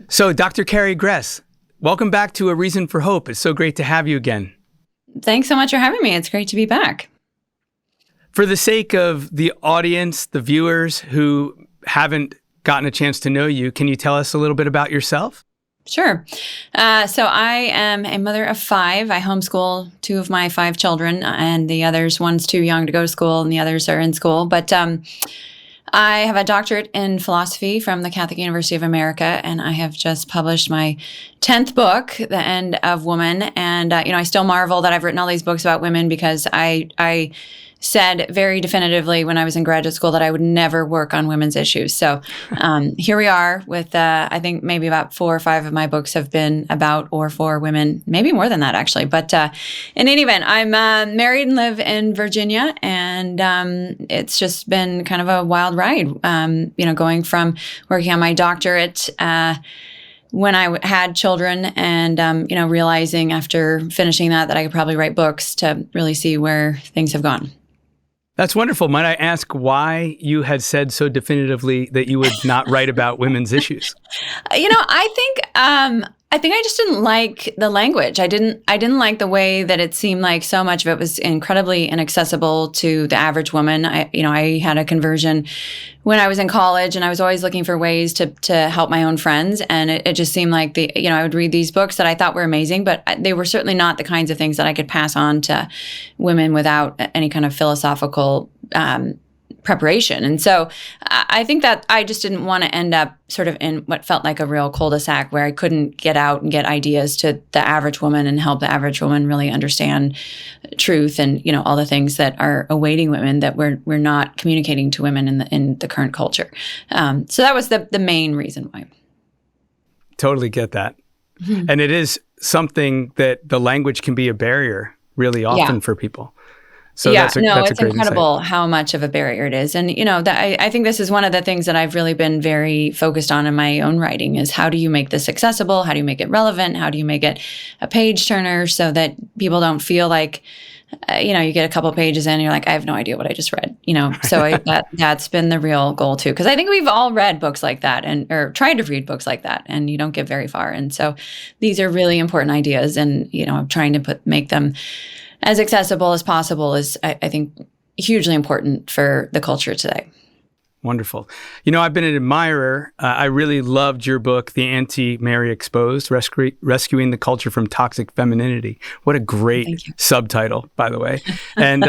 So, Dr. Carrie Gress, welcome back to A Reason for Hope. It's so great to have you again. Thanks so much for having me. It's great to be back. For the sake of the audience, the viewers who haven't gotten a chance to know you, can you tell us a little bit about yourself? Sure. So I am a mother of 5. I homeschool 2 of my 5 children, and the others, one's too young to go to school, and the others are in school. But I have a doctorate in philosophy from the Catholic University of America, and I have just published my 10th book, The End of Woman. And, I still marvel that I've written all these books about women because I said very definitively when I was in graduate school that I would never work on women's issues. So here we are with, I think maybe about 4 or 5 of my books have been about or for women, maybe more than that actually. But in any event, I'm married and live in Virginia, and it's just been kind of a wild ride, going from working on my doctorate when I had children and, realizing after finishing that I could probably write books to really see where things have gone. That's wonderful. Might I ask why you had said so definitively that you would not write about women's issues? I think I just didn't like the language. I didn't like the way that it seemed like so much of it was incredibly inaccessible to the average woman. I had a conversion when I was in college, and I was always looking for ways to help my own friends. And it just seemed like I would read these books that I thought were amazing, but they were certainly not the kinds of things that I could pass on to women without any kind of philosophical preparation. And so I think that I just didn't want to end up sort of in what felt like a real cul-de-sac where I couldn't get out and get ideas to the average woman and help the average woman really understand truth and, all the things that are awaiting women that we're not communicating to women in the current culture. So that was the main reason why. Totally get that. Mm-hmm. And it is something that the language can be a barrier really often for people. So that's it's incredible how much of a barrier it is. And, I think this is one of the things that I've really been very focused on in my own writing is how do you make this accessible? How do you make it relevant? How do you make it a page turner so that people don't feel like, you get a couple pages in and you're like, I have no idea what I just read, So that's been the real goal too. Because I think we've all read books like that or tried to read books like that, and you don't get very far. And so these are really important ideas, and, I'm trying to make them as accessible as possible is, I think, hugely important for the culture today. Wonderful. I've been an admirer. I really loved your book, The Anti-Mary Exposed, Rescuing the Culture from Toxic Femininity. What a great subtitle, by the way. And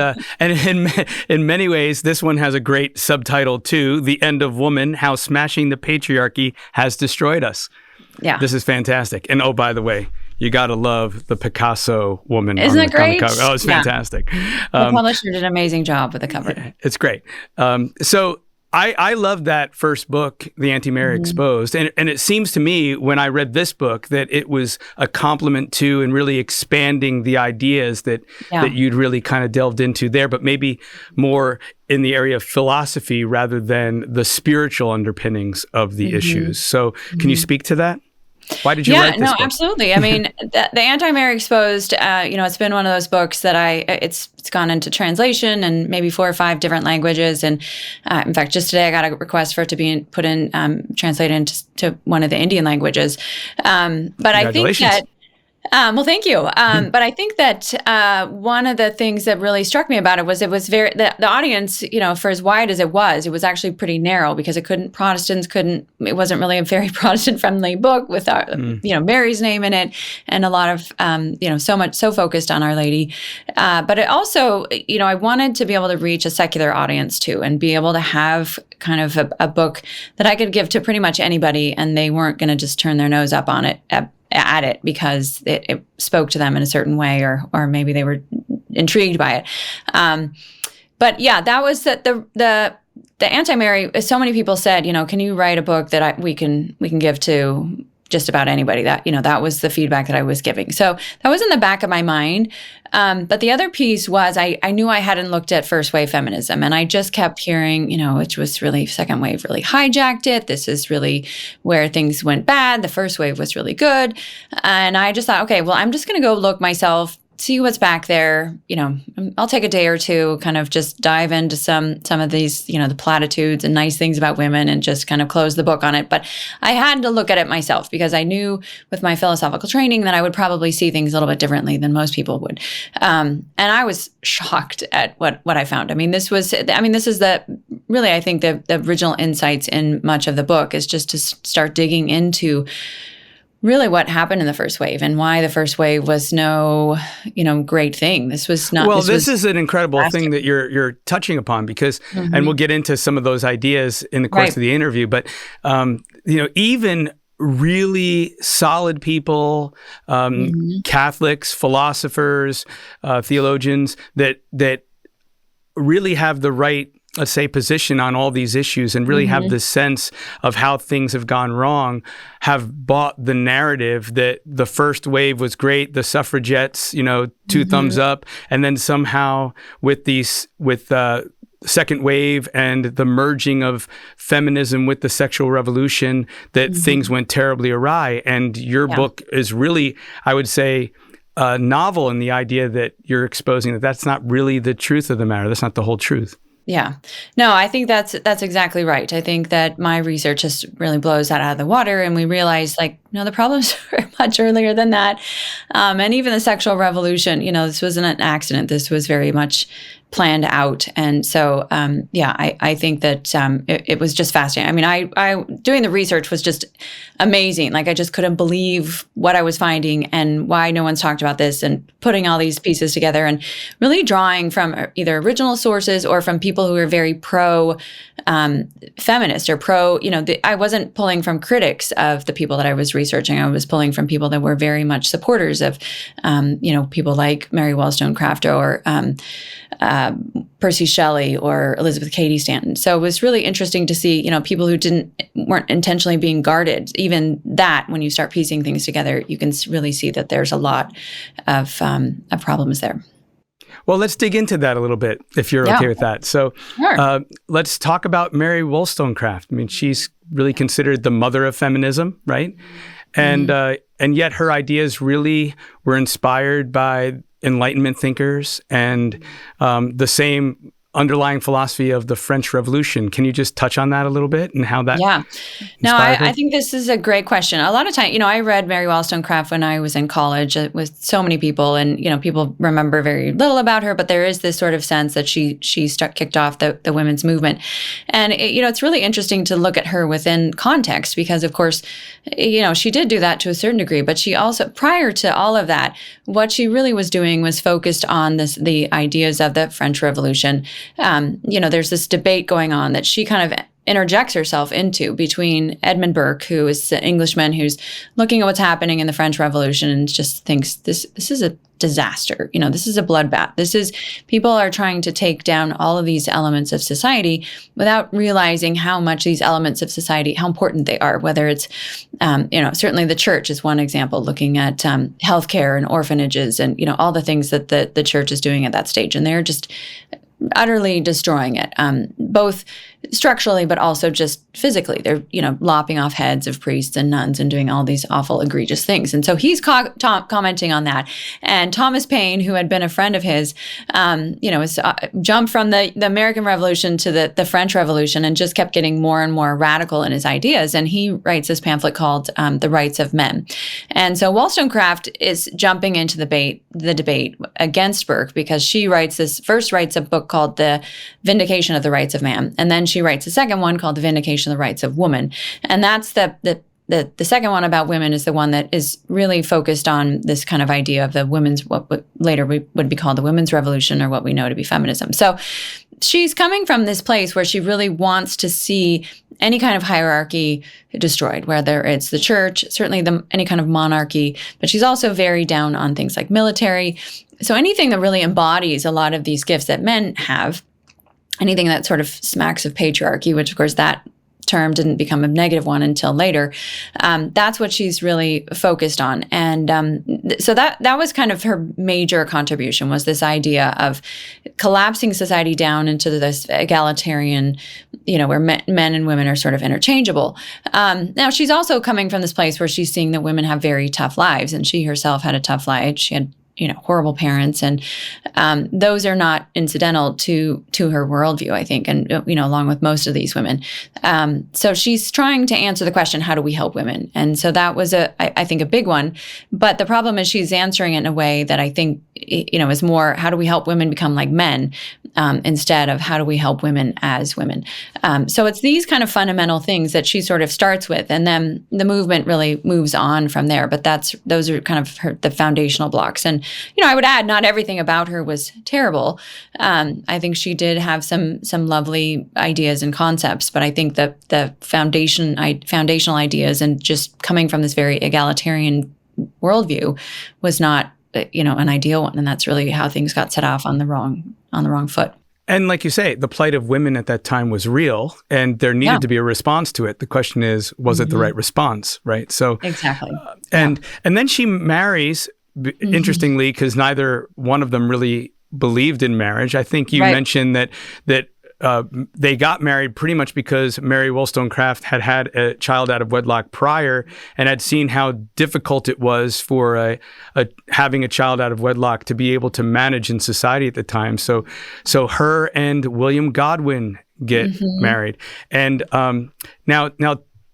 in many ways, this one has a great subtitle too, The End of Woman, How Smashing the Patriarchy Has Destroyed Us. Yeah. This is fantastic. And oh, by the way, you got to love the Picasso woman. Isn't it great? Oh, it's fantastic. The publisher did an amazing job with the cover. It's great. So I love that first book, The Anti-Mary Exposed. And it seems to me when I read this book that it was a compliment to and really expanding the ideas that you'd really kind of delved into there, but maybe more in the area of philosophy rather than the spiritual underpinnings of the issues. So can you speak to that? Why did you write this book? Absolutely. I mean, the Anti-Mary Exposed, it's been one of those books that it's gone into translation and maybe 4 or 5 different languages. And in fact, just today I got a request for it to be put in, translated into one of the Indian languages. But I think that well, thank you. But I think that one of the things that really struck me about it was very, the audience, for as wide as it was actually pretty narrow because it wasn't really a very Protestant friendly book with our, Mary's name in it and a lot of, so focused on Our Lady. But it also, I wanted to be able to reach a secular audience too and be able to have kind of a book that I could give to pretty much anybody and they weren't going to just turn their nose up on it at it because it spoke to them in a certain way or maybe they were intrigued by it. But yeah, that was the Anti-Mary, so many people said, can you write a book that we can give to just about anybody? That was the feedback that I was giving. So that was in the back of my mind. But the other piece was I knew I hadn't looked at first wave feminism and I just kept hearing, which was really second wave really hijacked it. This is really where things went bad. The first wave was really good. And I just thought, okay, well, I'm just going to go look myself see what's back there. I'll take a day or two, kind of just dive into some of these, the platitudes and nice things about women and just kind of close the book on it. But I had to look at it myself because I knew with my philosophical training that I would probably see things a little bit differently than most people would. And I was shocked at what I found. This is really, I think the original insights in much of the book is just to start digging into really what happened in the first wave and why the first wave was no, great thing. This was not. Well, this is an incredible thing that you're touching upon because, and we'll get into some of those ideas in the course of the interview. But even really solid people, Catholics, philosophers, theologians that really have the right, let's say, position on all these issues and really have this sense of how things have gone wrong, have bought the narrative that the first wave was great, the suffragettes, two thumbs up, and then somehow with second wave and the merging of feminism with the sexual revolution, that things went terribly awry. And your book is really, I would say, novel in the idea that you're exposing that that's not really the truth of the matter. That's not the whole truth. Yeah. No, I think that's exactly right. I think that my research just really blows that out of the water. And we realize the problems were much earlier than that. And even the sexual revolution, this wasn't an accident. This was very much planned out. And so, I think that it was just fascinating. I doing the research was just amazing. I just couldn't believe what I was finding and why no one's talked about this, and putting all these pieces together and really drawing from either original sources or from people who are very pro feminist or pro, I wasn't pulling from critics of the people that I was researching. I was pulling from people that were very much supporters of, people like Mary Wollstonecraft or Percy Shelley or Elizabeth Cady Stanton. So it was really interesting to see, people who weren't intentionally being guarded. Even that, when you start piecing things together, you can really see that there's a lot of problems there. Well, let's dig into that a little bit, if you're okay with that. So let's talk about Mary Wollstonecraft. She's really considered the mother of feminism, right? And yet her ideas really were inspired by Enlightenment thinkers and the same underlying philosophy of the French Revolution. Can you just touch on that a little bit and how that? Yeah. No, I think this is a great question. A lot of time, I read Mary Wollstonecraft when I was in college with so many people, and people remember very little about her, but there is this sort of sense that she kicked off the women's movement. And it's really interesting to look at her within context because, of course, she did do that to a certain degree, but she also, prior to all of that, what she really was doing was focused on the ideas of the French Revolution. There's this debate going on that she kind of interjects herself into between Edmund Burke, who is an Englishman who's looking at what's happening in the French Revolution and just thinks this is a disaster. This is a bloodbath. People are trying to take down all of these elements of society without realizing how much these elements of society, how important they are, whether it's, certainly the church is one example, looking at healthcare and orphanages and, all the things that the church is doing at that stage. And they're just utterly destroying it, both structurally, but also just physically. They're, lopping off heads of priests and nuns and doing all these awful, egregious things. And so he's commenting on that. And Thomas Paine, who had been a friend of his, was jumped from the American Revolution to the French Revolution and just kept getting more and more radical in his ideas. And he writes this pamphlet called The Rights of Men. And so Wollstonecraft is jumping into the debate against Burke because she writes a book called The Vindication of the Rights of Man. And then she writes a second one called The Vindication of the Rights of Woman. And that's the second one about women is the one that is really focused on this kind of idea of the women's, what later would be called the women's revolution, or what we know to be feminism. So she's coming from this place where she really wants to see any kind of hierarchy destroyed, whether it's the church, certainly any kind of monarchy, but she's also very down on things like military. So anything that really embodies a lot of these gifts that men have, anything that sort of smacks of patriarchy, which of course that term didn't become a negative one until later. That's what she's really focused on. And so that was kind of her major contribution, was this idea of collapsing society down into this egalitarian, where men and women are sort of interchangeable. Now, she's also coming from this place where she's seeing that women have very tough lives, and she herself had a tough life. She had horrible parents. And those are not incidental to her worldview, I think, and, along with most of these women. So she's trying to answer the question, how do we help women? And so that was, I think, a big one. But the problem is she's answering it in a way that I think, is more, how do we help women become like men, instead of how do we help women as women? So it's these kind of fundamental things that she sort of starts with, and then the movement really moves on from there. But those are kind of the foundational blocks. And I would add, not everything about her was terrible. I think she did have some lovely ideas and concepts, but I think the foundational ideas and just coming from this very egalitarian worldview was not, an ideal one. And that's really how things got set off on the wrong foot. And like you say, the plight of women at that time was real, and there needed to be a response to it. The question is, was it the right response, right? So exactly. And then she marries, interestingly, because neither one of them really believed in marriage. I think you mentioned that they got married pretty much because Mary Wollstonecraft had a child out of wedlock prior and had seen how difficult it was for having a child out of wedlock to be able to manage in society at the time. So her and William Godwin get married. And now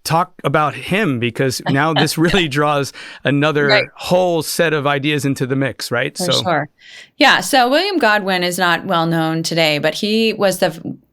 talk about him, because now this really draws another whole set of ideas into the mix, right? For sure. Yeah. So William Godwin is not well known today, but he was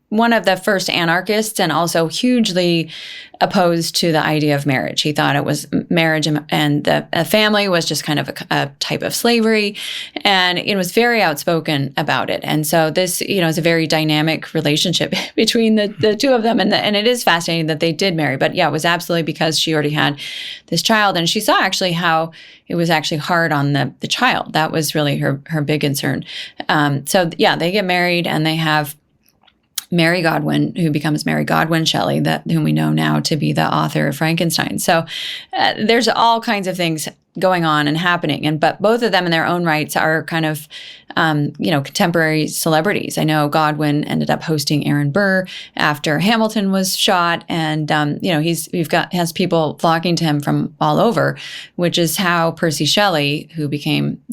one of the first anarchists and also hugely opposed to the idea of marriage. He thought it was marriage and a family was just kind of a type of slavery, and it was very outspoken about it. And so this, is a very dynamic relationship between the two of them. And it is fascinating that they did marry. But yeah, it was absolutely because she already had this child, and she saw actually how it was actually hard on the child. That was really her big concern. So yeah, they get married and they have Mary Godwin, who becomes Mary Godwin Shelley, whom we know now to be the author of Frankenstein. So there's all kinds of things going on and happening, but both of them in their own rights are kind of, contemporary celebrities. I know Godwin ended up hosting Aaron Burr after Hamilton was shot, and has people flocking to him from all over, which is how Percy Shelley, who became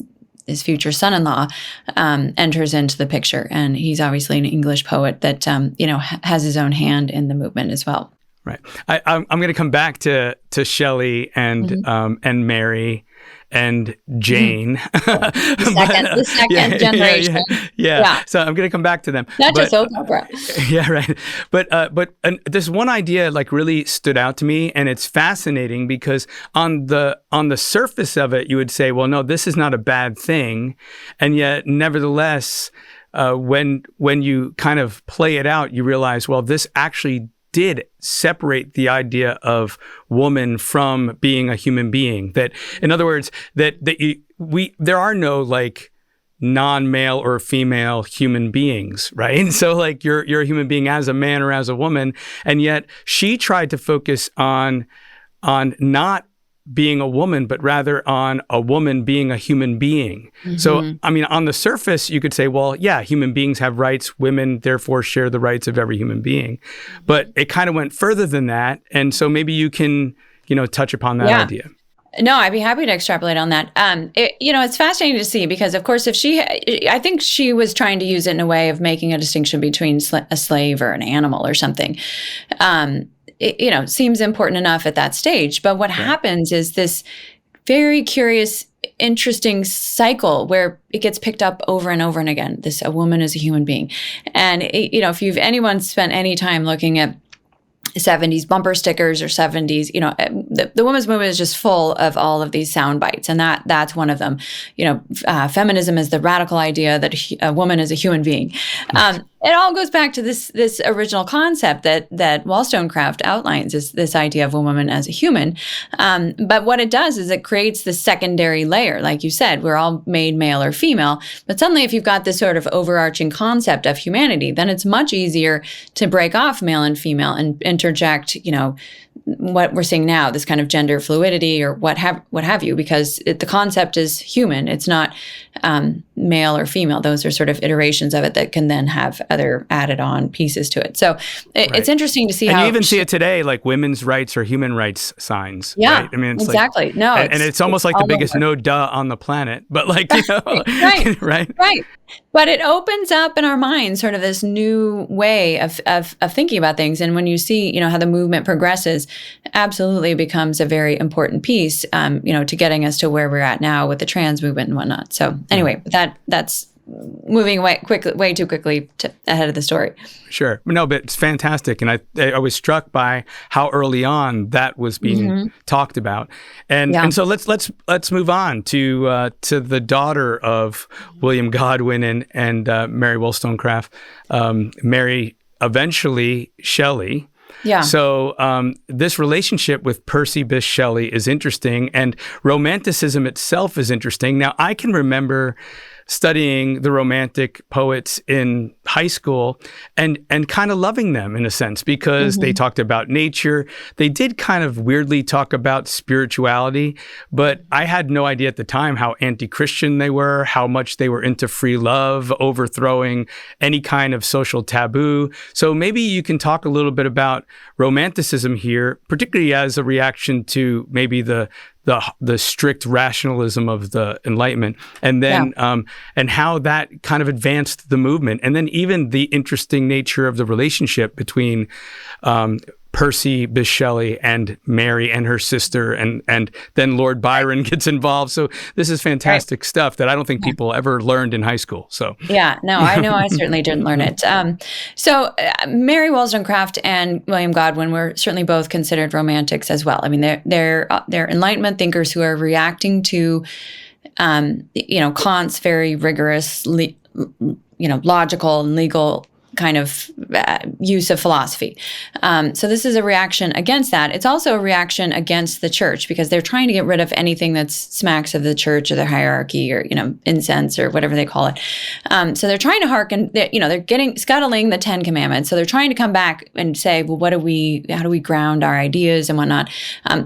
his future son-in-law, enters into the picture. And he's obviously an English poet that, has his own hand in the movement as well. Right. I'm going to come back to Shelley and Mary and Jane. The second generation. Yeah. So I'm going to come back to them. Not just soap opera. Yeah, right. But this one idea really stood out to me, and it's fascinating because on the surface of it, you would say, well, no, this is not a bad thing, and yet nevertheless, when you kind of play it out, you realize, well, this actually did separate the idea of woman from being a human being. That, in other words, there are no non-male or female human beings, right? So you're a human being as a man or as a woman, and yet she tried to focus on not being a woman, but rather on a woman being a human being. So, on the surface, you could say, well, yeah, human beings have rights. Women, therefore, share the rights of every human being. But it kind of went further than that. And so maybe you can, touch upon that idea. No, I'd be happy to extrapolate on that. It's fascinating to see because, of course, I think she was trying to use it in a way of making a distinction between a slave or an animal or something. It seems important enough at that stage. But what happens is this very curious, interesting cycle where it gets picked up over and over and again. A woman is a human being. And, if anyone spent any time looking at 70s bumper stickers or 70s, the women's movement is just full of all of these sound bites. And that's one of them. Feminism is the radical idea that a woman is a human being. It all goes back to this original concept that Wollstonecraft outlines, is this idea of a woman as a human. But what it does is it creates this secondary layer. Like you said, we're all made male or female. But suddenly if you've got this sort of overarching concept of humanity, then it's much easier to break off male and female and interject, what we're seeing now, this kind of gender fluidity or what have you, because the concept is human. It's not male or female. Those are sort of iterations of it that can then have other added on pieces to it. So it's interesting to see and how you even see it today, like women's rights or human rights signs. Yeah, right? I mean, it's exactly. Like, no, and it's almost like the biggest no duh on the planet, but like, you know, right. But it opens up in our minds sort of this new way of thinking about things. And when you see, how the movement progresses, absolutely becomes a very important piece, to getting us to where we're at now with the trans movement and whatnot. So anyway, that's moving way too quickly ahead of the story. Sure. No, but it's fantastic. And I was struck by how early on that was being talked about. And so let's move on to the daughter of William Godwin and Mary Wollstonecraft, Mary eventually Shelley. Yeah. So this relationship with Percy Bysshe Shelley is interesting, and Romanticism itself is interesting. Now, I can remember studying the Romantic poets in high school and kind of loving them in a sense, because they talked about nature. They did kind of weirdly talk about spirituality, but I had no idea at the time how anti-Christian they were, how much they were into free love, overthrowing any kind of social taboo. So maybe you can talk a little bit about Romanticism here, particularly as a reaction to maybe the strict rationalism of the Enlightenment, and then and how that kind of advanced the movement, and then even the interesting nature of the relationship between Percy Bysshe Shelley and Mary and her sister, and then Lord Byron gets involved. So this is fantastic stuff that I don't think people ever learned in high school. So I know I certainly didn't learn it. So Mary Wollstonecraft and William Godwin were certainly both considered romantics as well. I mean, they're Enlightenment thinkers who are reacting to Kant's very rigorous, logical and legal kind of use of philosophy. So this is a reaction against that. It's also a reaction against the church, because they're trying to get rid of anything that smacks of the church or the hierarchy or, incense or whatever they call it. So they're trying to hearken, they're scuttling the 10 Commandments. So they're trying to come back and say, well, how do we ground our ideas and whatnot?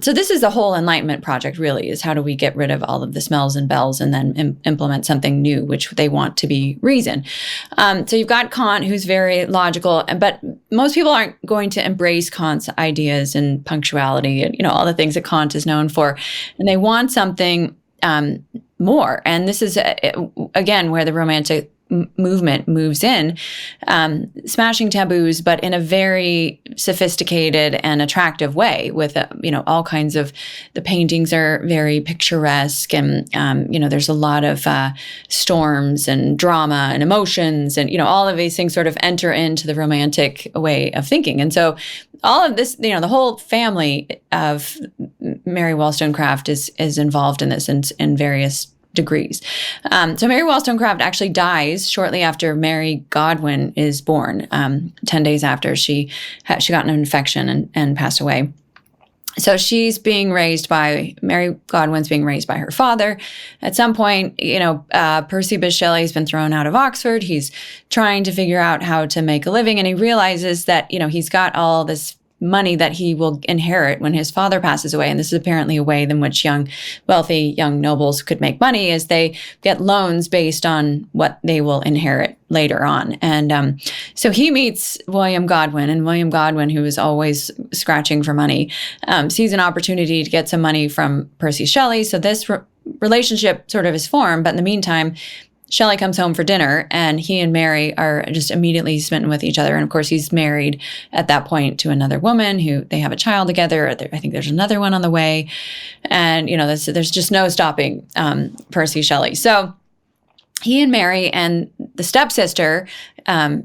So this is the whole Enlightenment project, really, is how do we get rid of all of the smells and bells and then implement something new, which they want to be reason. So you've got Kant, who's very logical, but most people aren't going to embrace Kant's ideas and punctuality and all the things that Kant is known for, and they want something more. And this is again where the Romantic movement moves in, smashing taboos, but in a very sophisticated and attractive way with, all kinds of, the paintings are very picturesque, and, there's a lot of storms and drama and emotions, and, all of these things sort of enter into the Romantic way of thinking. And so all of this, the whole family of Mary Wollstonecraft is involved in this in various degrees. So Mary Wollstonecraft actually dies shortly after Mary Godwin is born, 10 days after she got an infection and passed away. So Mary Godwin's being raised by her father. At some point, Percy Bysshe Shelley's been thrown out of Oxford. He's trying to figure out how to make a living, and he realizes that, he's got all this money that he will inherit when his father passes away. And this is apparently a way in which wealthy young nobles could make money, is they get loans based on what they will inherit later on. And so he meets William Godwin, and William Godwin, who is always scratching for money, sees an opportunity to get some money from Percy Shelley. So this relationship sort of is formed. But in the meantime, Shelley comes home for dinner, and he and Mary are just immediately smitten with each other. And of course, he's married at that point to another woman who they have a child together. I think there's another one on the way. And, there's just no stopping Percy Shelley. So he and Mary and the stepsister,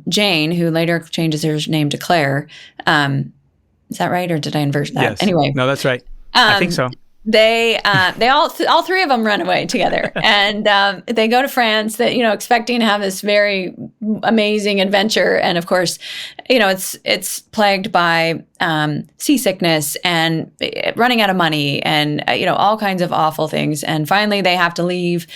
Jane, who later changes her name to Claire. Is that right? Or did I invert that? Yes. Anyway. No, that's right. I think so. They all three of them run away together, and they go to France, expecting to have this very amazing adventure. And of course, it's plagued by seasickness and running out of money and, all kinds of awful things. And finally they have to leave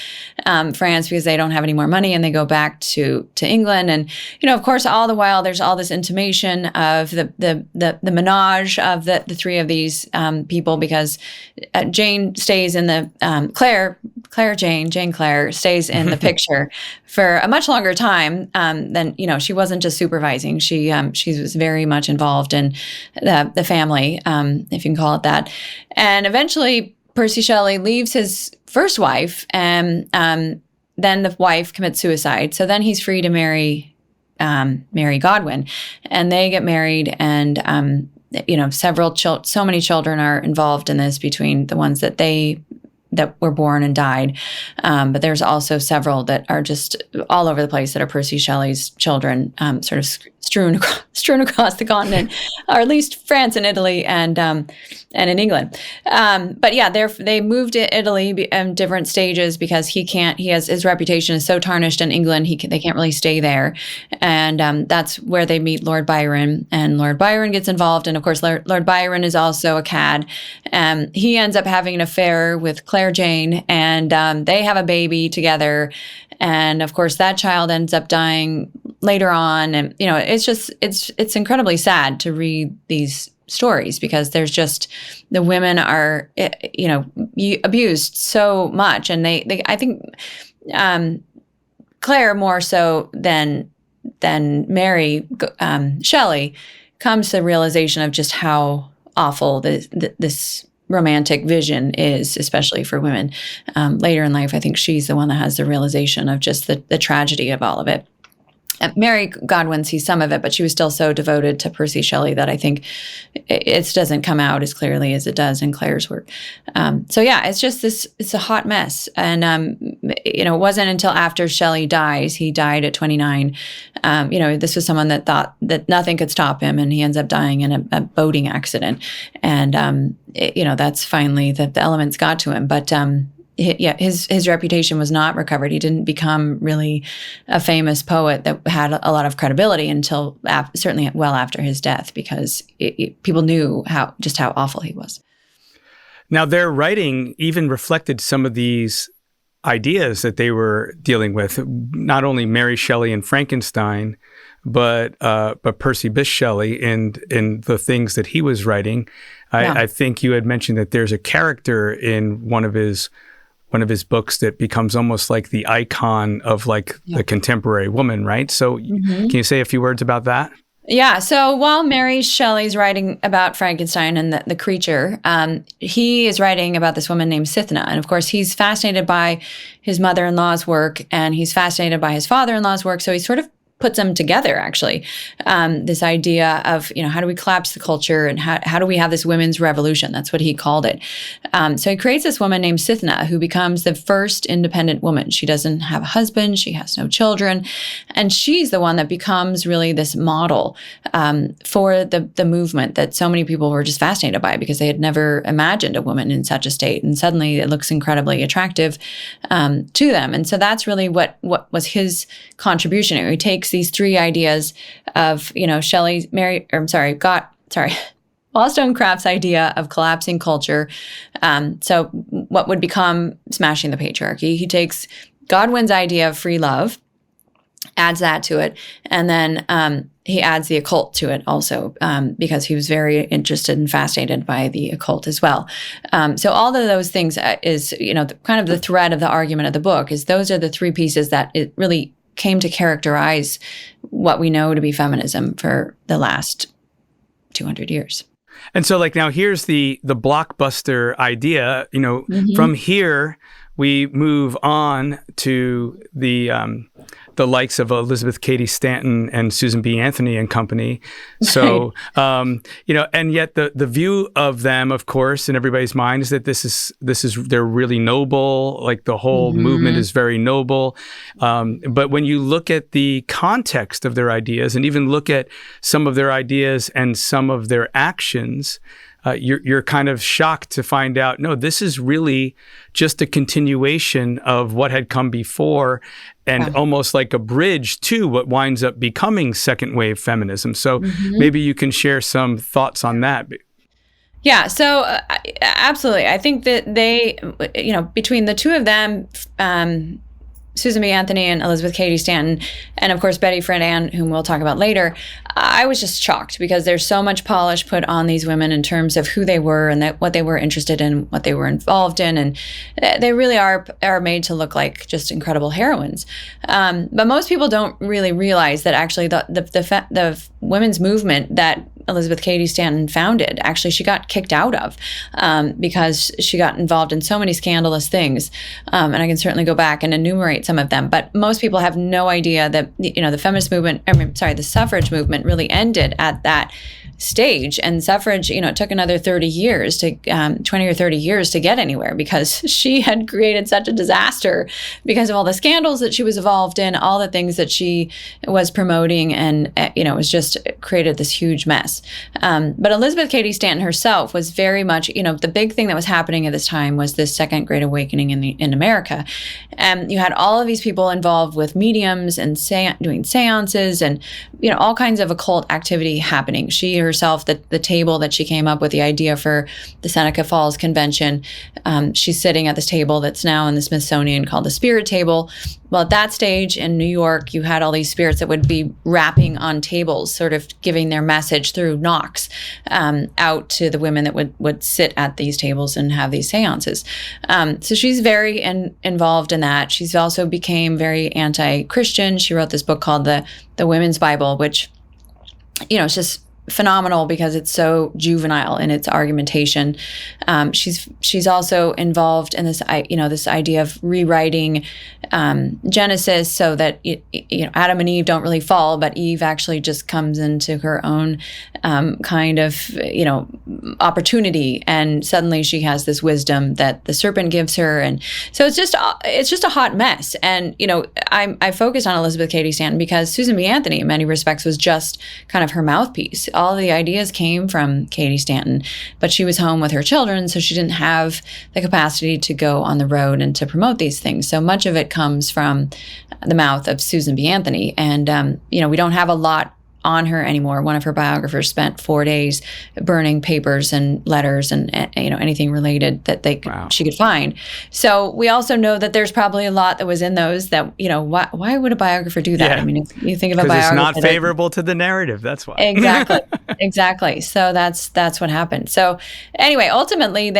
France because they don't have any more money, and they go back to England. And, of course, all the while there's all this intimation of the menage of the three of these people, because Jane stays in the, Jane Claire stays in the picture for a much longer time then she wasn't just supervising. She was very much involved in the family, if you can call it that. And eventually, Percy Shelley leaves his first wife, and then the wife commits suicide. So then he's free to marry Godwin, and they get married, and so many children are involved in this between the ones that were born and died. But there's also several that are just all over the place that are Percy Shelley's children, sort of strewn across the continent, or at least France and Italy and in England. But yeah, they moved to Italy in different stages because his reputation is so tarnished in England, they can't really stay there. And that's where they meet Lord Byron, and Lord Byron gets involved. And of course, Lord Byron is also a cad. He ends up having an affair with Claire Jane, and they have a baby together. And of course, that child ends up dying later on. And, it's incredibly sad to read these stories because there's just, the women are, abused so much. And I think Claire more so than Mary Shelley comes to the realization of just how awful this romantic vision is, especially for women. Later in life, I think she's the one that has the realization of just the tragedy of all of it. Mary Godwin sees some of it, but she was still so devoted to Percy Shelley that I think it doesn't come out as clearly as it does in Claire's work. So yeah, it's a hot mess. And, it wasn't until after Shelley dies, he died at 29. This was someone that thought that nothing could stop him, and he ends up dying in a boating accident. And, that's finally the elements got to him. But, his reputation was not recovered. He didn't become really a famous poet that had a lot of credibility until certainly well after his death, because people knew how awful he was. Now, their writing even reflected some of these ideas that they were dealing with. Not only Mary Shelley and Frankenstein, but Percy Bysshe Shelley in the things that he was writing. I think you had mentioned that there's a character in one of his books that becomes almost like the icon of the contemporary woman, right? So Can you say a few words about that? Yeah. So while Mary Shelley's writing about Frankenstein and the creature, he is writing about this woman named Cythna. And of course, he's fascinated by his mother-in-law's work, and he's fascinated by his father-in-law's work. So he sort of puts them together, actually. This idea of, how do we collapse the culture, and how do we have this women's revolution? That's what he called it. So he creates this woman named Cythna, who becomes the first independent woman. She doesn't have a husband. She has no children. And she's the one that becomes really this model for the movement that so many people were just fascinated by, because they had never imagined a woman in such a state. And suddenly it looks incredibly attractive to them. And so that's really what was his contribution. He takes these three ideas of, Wollstonecraft's idea of collapsing culture. So what would become smashing the patriarchy. He takes Godwin's idea of free love, adds that to it, and then he adds the occult to it also, because he was very interested and fascinated by the occult as well. So all of those things is, kind of the thread of the argument of the book is those are the three pieces that it really came to characterize what we know to be feminism for the last 200 years. And so now here's the blockbuster idea, from here we move on to the likes of Elizabeth Cady Stanton and Susan B. Anthony and company. So, and yet the view of them, of course, in everybody's mind is that they're really noble. Like the whole movement is very noble. But when you look at the context of their ideas, and even look at some of their ideas and some of their actions, you're kind of shocked to find out, no, this is really just a continuation of what had come before, and almost like a bridge to what winds up becoming second wave feminism. So maybe you can share some thoughts on that. Yeah, so absolutely. I think that they, between the two of them, Susan B. Anthony and Elizabeth Cady Stanton, and of course Betty Friedan, whom we'll talk about later, I was just shocked because there's so much polish put on these women in terms of who they were and what they were interested in, what they were involved in, and they really are made to look like just incredible heroines. But most people don't really realize that actually the women's movement that Elizabeth Cady Stanton founded, actually she got kicked out of because she got involved in so many scandalous things. And I can certainly go back and enumerate some of them. But most people have no idea that, the feminist movement, the suffrage movement really ended at that stage. And suffrage, it took another 30 years to 20 or 30 years to get anywhere because she had created such a disaster because of all the scandals that she was involved in, all the things that she was promoting, and it was just created this huge mess. But Elizabeth Cady Stanton herself was very much, the big thing that was happening at this time was this second Great Awakening in America. And you had all of these people involved with mediums and doing seances and all kinds of occult activity happening. She herself, the table that she came up with the idea for the Seneca Falls Convention, she's sitting at this table that's now in the Smithsonian called the Spirit Table. Well, at that stage in New York, you had all these spirits that would be rapping on tables, sort of giving their message through knocks out to the women that would sit at these tables and have these seances. So she's very involved in that. She's also became very anti-Christian. She wrote this book called The Women's Bible, which, it's just phenomenal because it's so juvenile in its argumentation. She's also involved in this, this idea of rewriting Genesis so that Adam and Eve don't really fall, but Eve actually just comes into her own kind of opportunity, and suddenly she has this wisdom that the serpent gives her, and so it's just a hot mess. And I focused on Elizabeth Cady Stanton because Susan B. Anthony, in many respects, was just kind of her mouthpiece. All the ideas came from Cady Stanton, but she was home with her children, so she didn't have the capacity to go on the road and to promote these things. So much of it comes from the mouth of Susan B. Anthony. And, we don't have a lot on her anymore. One of her biographers spent 4 days burning papers and letters and anything related that she could find. So we also know that there's probably a lot that was in those that why would a biographer do that? Yeah. I mean, if you think of a biographer, because it's not favorable to the narrative. That's why. Exactly. So that's what happened. So anyway, ultimately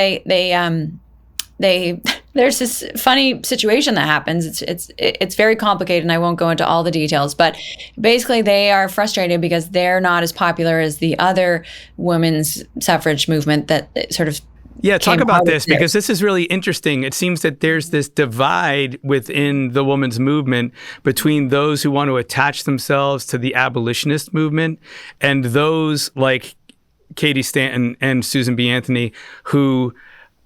there's this funny situation that happens. It's very complicated, and I won't go into all the details. But basically, they are frustrated because they're not as popular as the other women's suffrage movement that sort of. Yeah, talk about this because this is really interesting. It seems that there's this divide within the women's movement between those who want to attach themselves to the abolitionist movement and those like Cady Stanton and Susan B. Anthony who.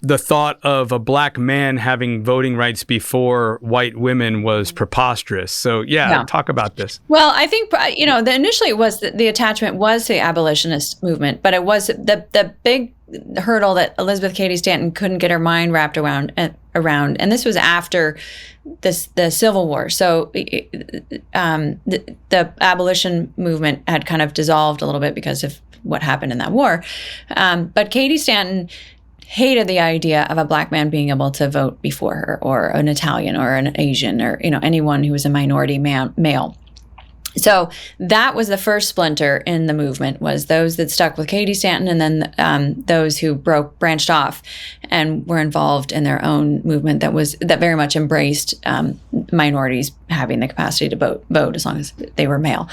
The thought of a black man having voting rights before white women was preposterous. So, talk about this. Well, I think, initially it was the attachment was to the abolitionist movement, but it was the big hurdle that Elizabeth Cady Stanton couldn't get her mind wrapped around. And this was after the Civil War. So the abolition movement had kind of dissolved a little bit because of what happened in that war. But Cady Stanton hated the idea of a black man being able to vote before her, or an Italian or an Asian, or anyone who was a minority male. So that was the first splinter in the movement, was those that stuck with Cady Stanton, and then those who branched off and were involved in their own movement that very much embraced minorities having the capacity to vote as long as they were male.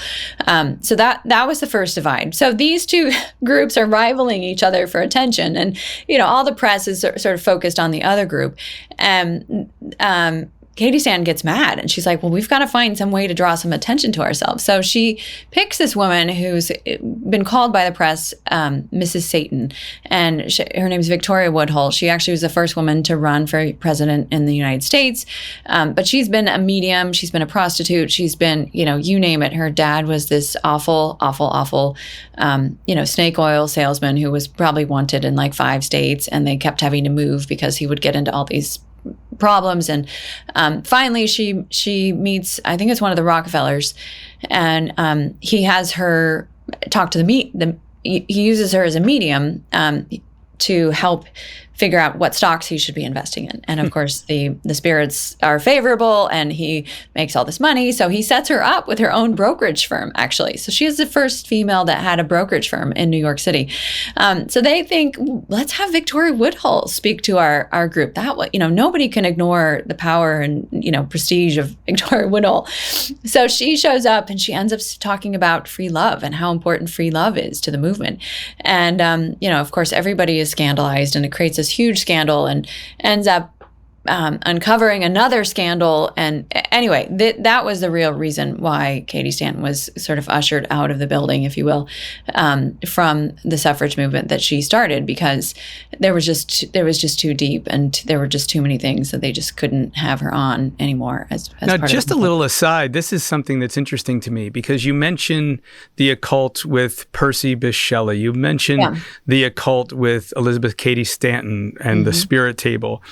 So that was the first divide. So these two groups are rivaling each other for attention, and all the press is sort of focused on the other group. Cady Stanton gets mad, and she's like, well, we've got to find some way to draw some attention to ourselves. So she picks this woman who's been called by the press Mrs. Satan, and her name is Victoria Woodhull. She actually was the first woman to run for president in the United States, but she's been a medium, she's been a prostitute, she's been, you name it. Her dad was this awful, snake oil salesman who was probably wanted in like 5 states, and they kept having to move because he would get into all these problems. And finally she meets, I think it's one of the Rockefellers, and he has her talk to he uses her as a medium to help figure out what stocks he should be investing in. And of course, the spirits are favorable, and he makes all this money. So he sets her up with her own brokerage firm, actually. So she is the first female that had a brokerage firm in New York City. So they think, let's have Victoria Woodhull speak to our group. That way, nobody can ignore the power and, prestige of Victoria Woodhull. So she shows up and she ends up talking about free love and how important free love is to the movement. And, of course, everybody is scandalized, and it creates this huge scandal and ends up uncovering another scandal. And anyway, that was the real reason why Katie Stanton was sort of ushered out of the building, if you will, from the suffrage movement that she started, because there was just too deep, and there were just too many things that they just couldn't have her on anymore. As now, part just of a little aside, this is something that's interesting to me, because you mentioned the occult with Percy Bysshe Shelley. You mentioned the occult with Elizabeth Cady Stanton and the Spirit Table.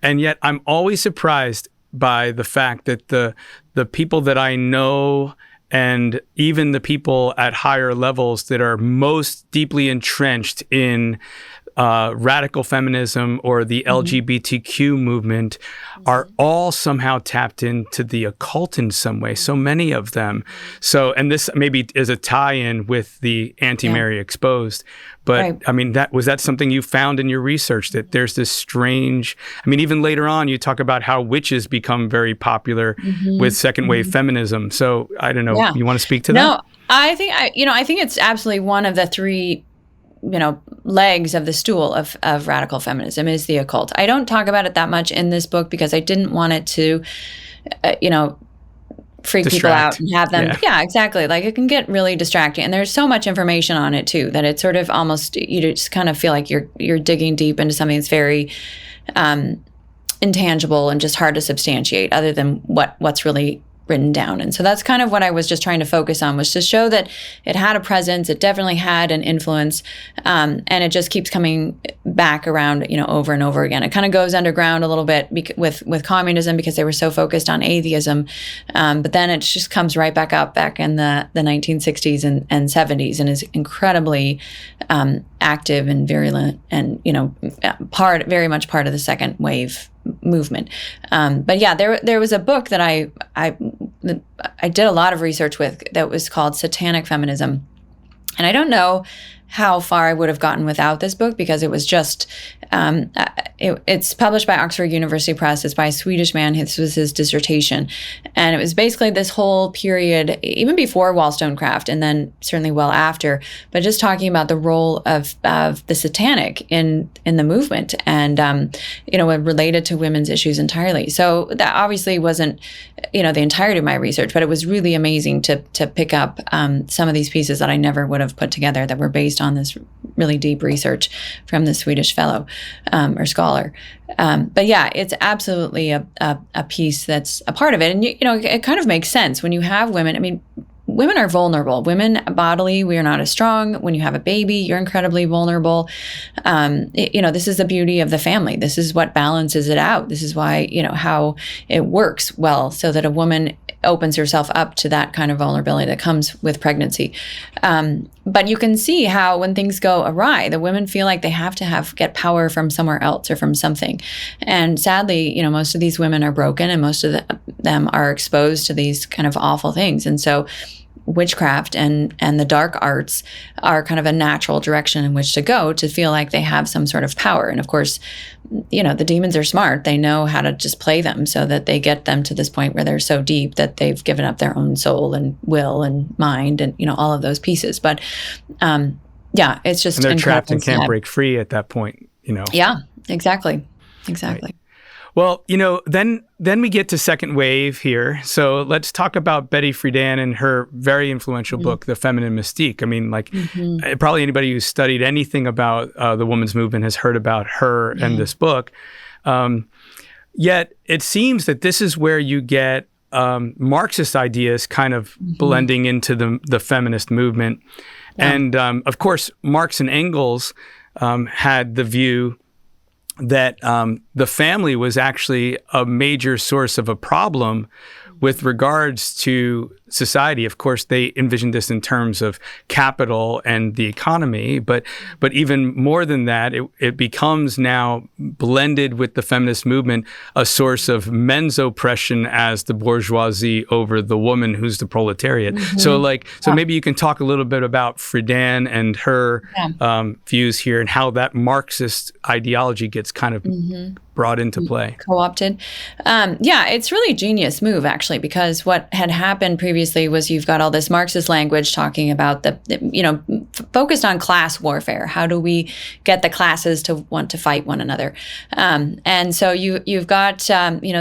And yet I'm always surprised by the fact that the people that I know, and even the people at higher levels that are most deeply entrenched in radical feminism or the LGBTQ movement, are all somehow tapped into the occult in some way. So many of them. So, and this maybe is a tie-in with the Anti-Mary Exposed. But I mean, was that something you found in your research, that there's this strange, even later on you talk about how witches become very popular with second wave feminism. So I don't know, you want to speak to that? No, I think it's absolutely one of the three legs of the stool of radical feminism is the occult. I don't talk about it that much in this book because I didn't want it to, freak people out and have them. Yeah, exactly. Like, it can get really distracting, and there's so much information on it too that it's sort of almost, you just kind of feel like you're digging deep into something that's very intangible and just hard to substantiate, other than what's really written down. And so that's kind of what I was just trying to focus on, was to show that it had a presence, it definitely had an influence, and it just keeps coming back around, over and over again. It kind of goes underground a little bit with communism, because they were so focused on atheism, but then it just comes right back up back in the 1960s and 70s, and is incredibly active and virulent, and very much part of the second wave movement. But yeah, there was a book that I did a lot of research with that was called Satanic Feminism. And I don't know how far I would have gotten without this book, because it was just, it's published by Oxford University Press. It's by a Swedish man. This was his dissertation. And it was basically this whole period, even before Wollstonecraft, and then certainly well after, but just talking about the role of the satanic in the movement, and, related to women's issues entirely. So that obviously wasn't, the entirety of my research, but it was really amazing to pick up some of these pieces that I never would have put together, that were based on this really deep research from the Swedish fellow or scholar. But yeah, it's absolutely a piece that's a part of it. And, it kind of makes sense when you have women. Women are vulnerable. Women bodily, we are not as strong. When you have a baby, you're incredibly vulnerable. This is the beauty of the family. This is what balances it out. This is why, how it works well, so that a woman opens herself up to that kind of vulnerability that comes with pregnancy. But you can see how when things go awry, the women feel like they have to get power from somewhere else or from something. And sadly, most of these women are broken, and most of them are exposed to these kind of awful things. And so witchcraft and the dark arts are kind of a natural direction in which to go, to feel like they have some sort of power. And of course, the demons are smart. They know how to just play them, so that they get them to this point where they're so deep that they've given up their own soul and will and mind and, all of those pieces. But it's just, and they're trapped and can't break free at that point, Yeah, exactly. Right. Well, then we get to second wave here. So let's talk about Betty Friedan and her very influential book, The Feminine Mystique. Probably anybody who's studied anything about the women's movement has heard about her and this book. Yet it seems that this is where you get Marxist ideas kind of blending into the feminist movement. Yeah. And of course, Marx and Engels had the view that the family was actually a major source of a problem with regards to society. Of course, they envisioned this in terms of capital and the economy, but even more than that, it becomes now blended with the feminist movement, a source of men's oppression as the bourgeoisie over the woman who's the proletariat. So maybe you can talk a little bit about Friedan and her views here and how that Marxist ideology gets kind of brought into play. Co-opted. It's really a genius move, actually, because what had happened previously was you've got all this Marxist language talking about focused on class warfare. How do we get the classes to want to fight one another? And so you've got,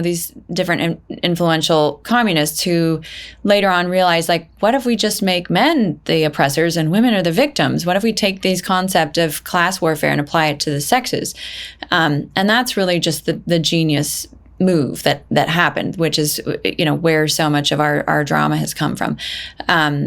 these different influential communists who later on realize, like, what if we just make men the oppressors and women are the victims? What if we take these concept of class warfare and apply it to the sexes? And that's really just the genius move that happened, which is, where so much of our drama has come from,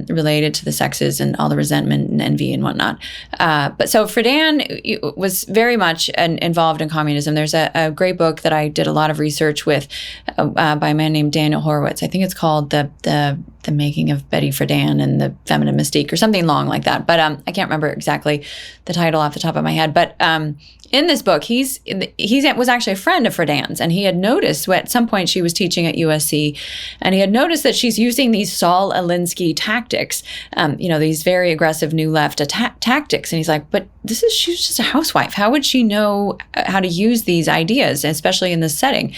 related to the sexes and all the resentment and envy and whatnot. But so Friedan was very much involved in communism. There's a great book that I did a lot of research with by a man named Daniel Horowitz. I think it's called The Making of Betty Friedan and the Feminine Mystique, or something long like that. But I can't remember exactly the title off the top of my head. But in this book, he was actually a friend of Friedan's, and he had noticed at some point she was teaching at USC, and he had noticed that she's using these Saul Alinsky tactics, these very aggressive New Left tactics. And he's like, but she's just a housewife. How would she know how to use these ideas, especially in this setting?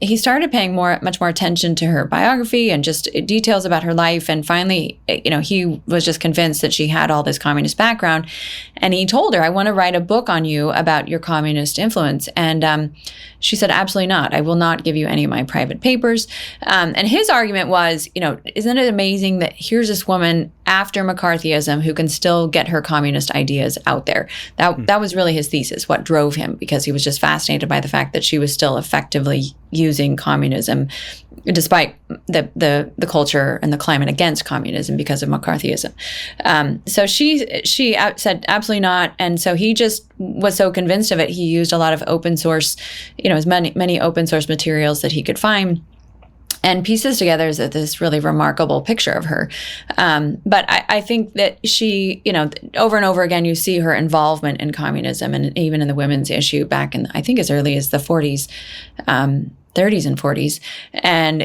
He started paying much more attention to her biography and just details about her life. And finally, he was just convinced that she had all this communist background. And he told her, I want to write a book on you about your communist influence. And she said, absolutely not. I will not give you any of my private papers. And his argument was, isn't it amazing that here's this woman after McCarthyism who can still get her communist ideas out there? That was really his thesis, what drove him, because he was just fascinated by the fact that she was still effectively using communism despite the culture and the climate against communism because of McCarthyism. So she said absolutely not. And so he just was so convinced of it, he used a lot of open source, as many open source materials that he could find, and pieces together this really remarkable picture of her. But I think that she, over and over again, you see her involvement in communism, and even in the women's issue back in, I think, as early as the 40s. 30s and 40s. And,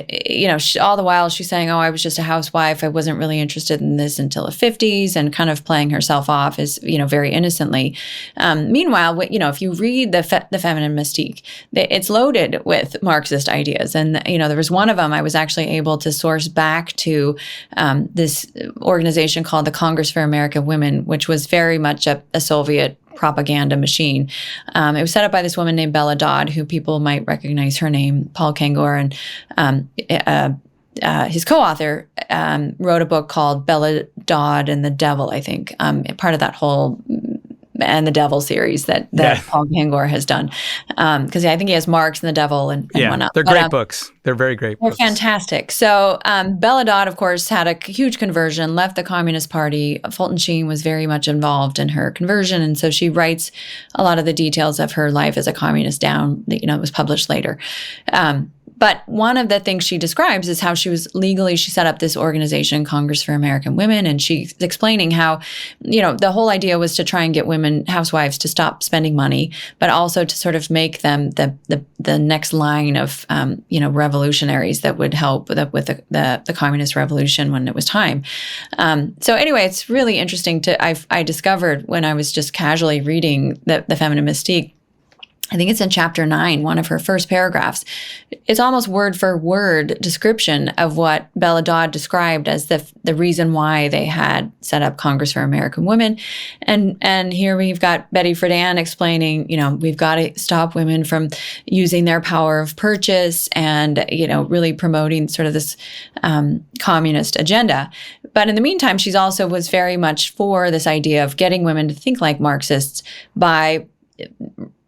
all the while she's saying, oh, I was just a housewife. I wasn't really interested in this until the 50s, and kind of playing herself off as, very innocently. Meanwhile, if you read the Feminine Mystique, it's loaded with Marxist ideas. And, there was one of them I was actually able to source back to this organization called the Congress for American Women, which was very much a Soviet propaganda machine. It was set up by this woman named Bella Dodd, who people might recognize her name, Paul Kengor, and his co-author wrote a book called Bella Dodd and the Devil, I think, part of that whole and the Devil series that Paul Kengor has done. Because I think he has Marx and the Devil and whatnot. They're great books. They're very great books. They're fantastic. So Bella Dodd, of course, had a huge conversion, left the Communist Party. Fulton Sheen was very much involved in her conversion. And so she writes a lot of the details of her life as a communist down, that was published later. But one of the things she describes is how she set up this organization, Congress for American Women, and she's explaining how, the whole idea was to try and get women housewives to stop spending money, but also to sort of make them the next line of, revolutionaries that would help with the communist revolution when it was time. So anyway, it's really interesting I discovered when I was just casually reading the Feminine Mystique, I think it's in chapter 9, one of her first paragraphs. It's almost word for word description of what Bella Dodd described as the reason why they had set up Congress for American Women. And here we've got Betty Friedan explaining, we've got to stop women from using their power of purchase and, really promoting sort of this communist agenda. But in the meantime, she's also was very much for this idea of getting women to think like Marxists by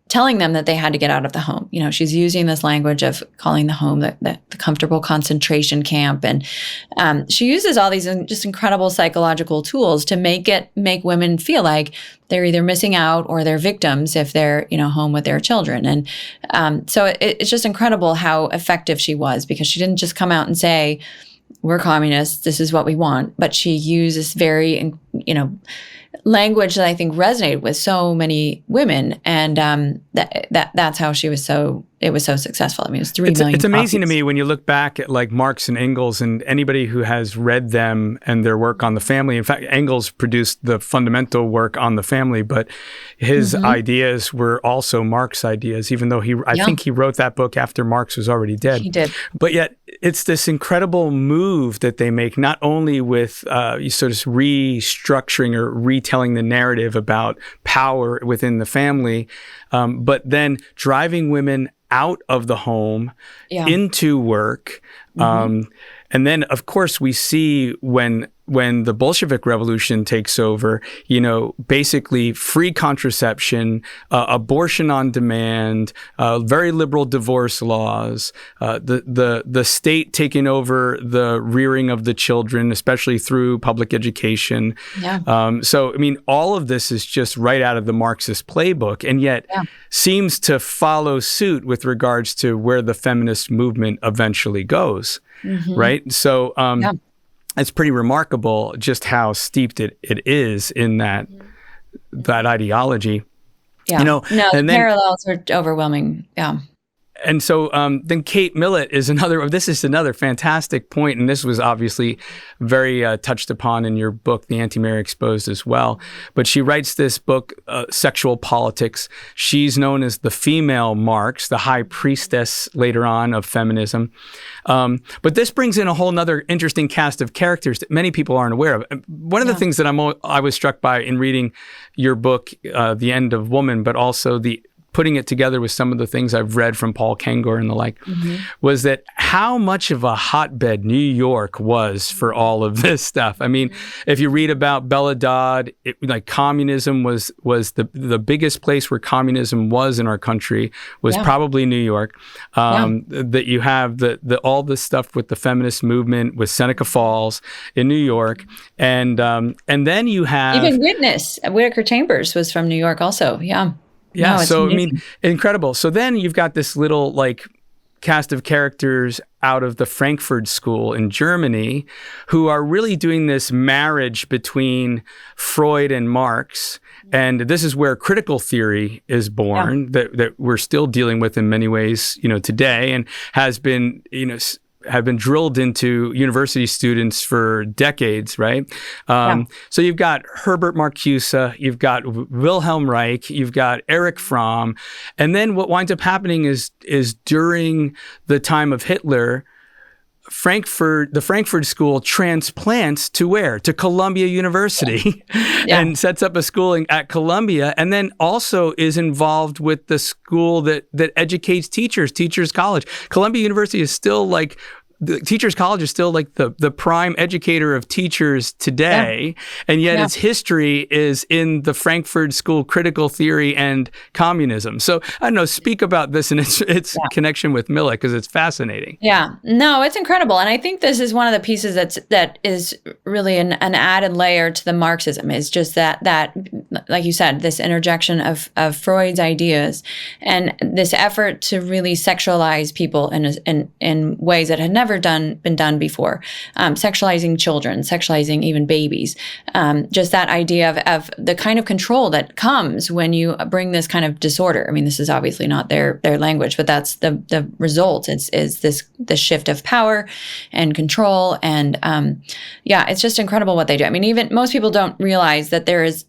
telling them that they had to get out of the home. She's using this language of calling the home the comfortable concentration camp. And she uses all these just incredible psychological tools to make women feel like they're either missing out or they're victims if they're, home with their children. And so it's just incredible how effective she was, because she didn't just come out and say, we're communists, this is what we want. But she used this very, language that I think resonated with so many women, and that's how it was so successful. I mean, it was 3 million. It's amazing copies. to me when you look back at like Marx and Engels and anybody who has read them and their work on the family. In fact, Engels produced the fundamental work on the family, but his ideas were also Marx ideas, even though I think he wrote that book after Marx was already dead. He did. But yet it's this incredible move that they make, not only with sort of restructuring or retelling the narrative about power within the family, but then driving women out of the home into work. And then, of course, we see when the Bolshevik Revolution takes over, basically free contraception, abortion on demand, very liberal divorce laws, the state taking over the rearing of the children, especially through public education. Yeah. So, I mean, all of this is just right out of the Marxist playbook, and yet seems to follow suit with regards to where the feminist movement eventually goes. Right? So it's pretty remarkable just how steeped it is in that ideology. Yeah. The parallels are overwhelming. Yeah. And so then Kate Millett is another fantastic point, and this was obviously very touched upon in your book, The Anti-Mary Exposed, as well. But she writes this book, Sexual Politics. She's known as the female Marx, the high priestess later on of feminism. But this brings in a whole nother interesting cast of characters that many people aren't aware of. One of the things that I was struck by in reading your book, The End of Woman, but also putting it together with some of the things I've read from Paul Kengor and the like, was that how much of a hotbed New York was for all of this stuff. I mean, if you read about Bella Dodd, communism was the biggest place where communism was in our country was probably New York. That you have all this stuff with the feminist movement with Seneca Falls in New York, and then you have even Whittaker Chambers was from New York also. Yeah. Yeah, no, so amazing. I mean, incredible. So then you've got this little cast of characters out of the Frankfurt School in Germany who are really doing this marriage between Freud and Marx. And this is where critical theory is born, that we're still dealing with in many ways, today, and has been, have been drilled into university students for decades, right? So you've got Herbert Marcuse, you've got Wilhelm Reich, you've got Erich Fromm, and then what winds up happening is during the time of Hitler, the Frankfurt School transplants to where? To Columbia University and sets up a schooling at Columbia, and then also is involved with the school that educates Teachers College. Columbia University is still the Teachers College is still the prime educator of teachers today, and yet its history is in the Frankfurt School critical theory and communism. So I don't know, speak about this and its connection with Millett, because it's fascinating. Yeah, no, it's incredible, and I think this is one of the pieces that is really an added layer to the Marxism. Is just that like you said, this interjection of Freud's ideas and this effort to really sexualize people in ways that had never been done before, sexualizing children, sexualizing even babies, just that idea of the kind of control that comes when you bring this kind of disorder. I mean, this is obviously not their language, but that's the result. Is this shift of power and control, and it's just incredible what they do. I mean, even most people don't realize that there is,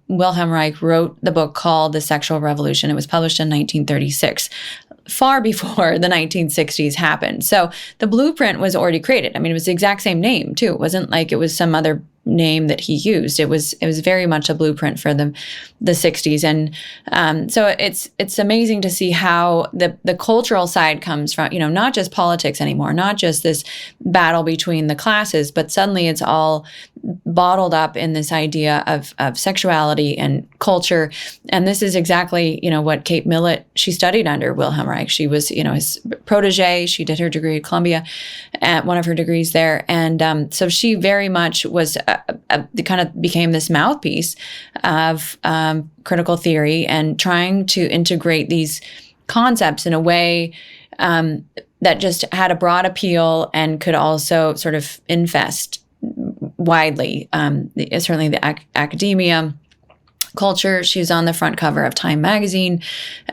Wilhelm Reich wrote the book called The Sexual Revolution. It was published in 1936. Far before the 1960s happened. So the blueprint was already created. I mean, it was the exact same name too. It wasn't like it was some other name that he used. It was very much a blueprint for the 60s. And so it's amazing to see how the cultural side comes from, not just politics anymore, not just this battle between the classes, but suddenly it's all bottled up in this idea of sexuality and culture. And this is exactly, what Kate Millett, she studied under Wilhelm Reich. She was, his protege. She did her degree at Columbia, one of her degrees there. And so she very much was kind of became this mouthpiece of critical theory and trying to integrate these concepts in a way that just had a broad appeal and could also sort of infest widely, certainly the academia, culture. She was on the front cover of Time magazine.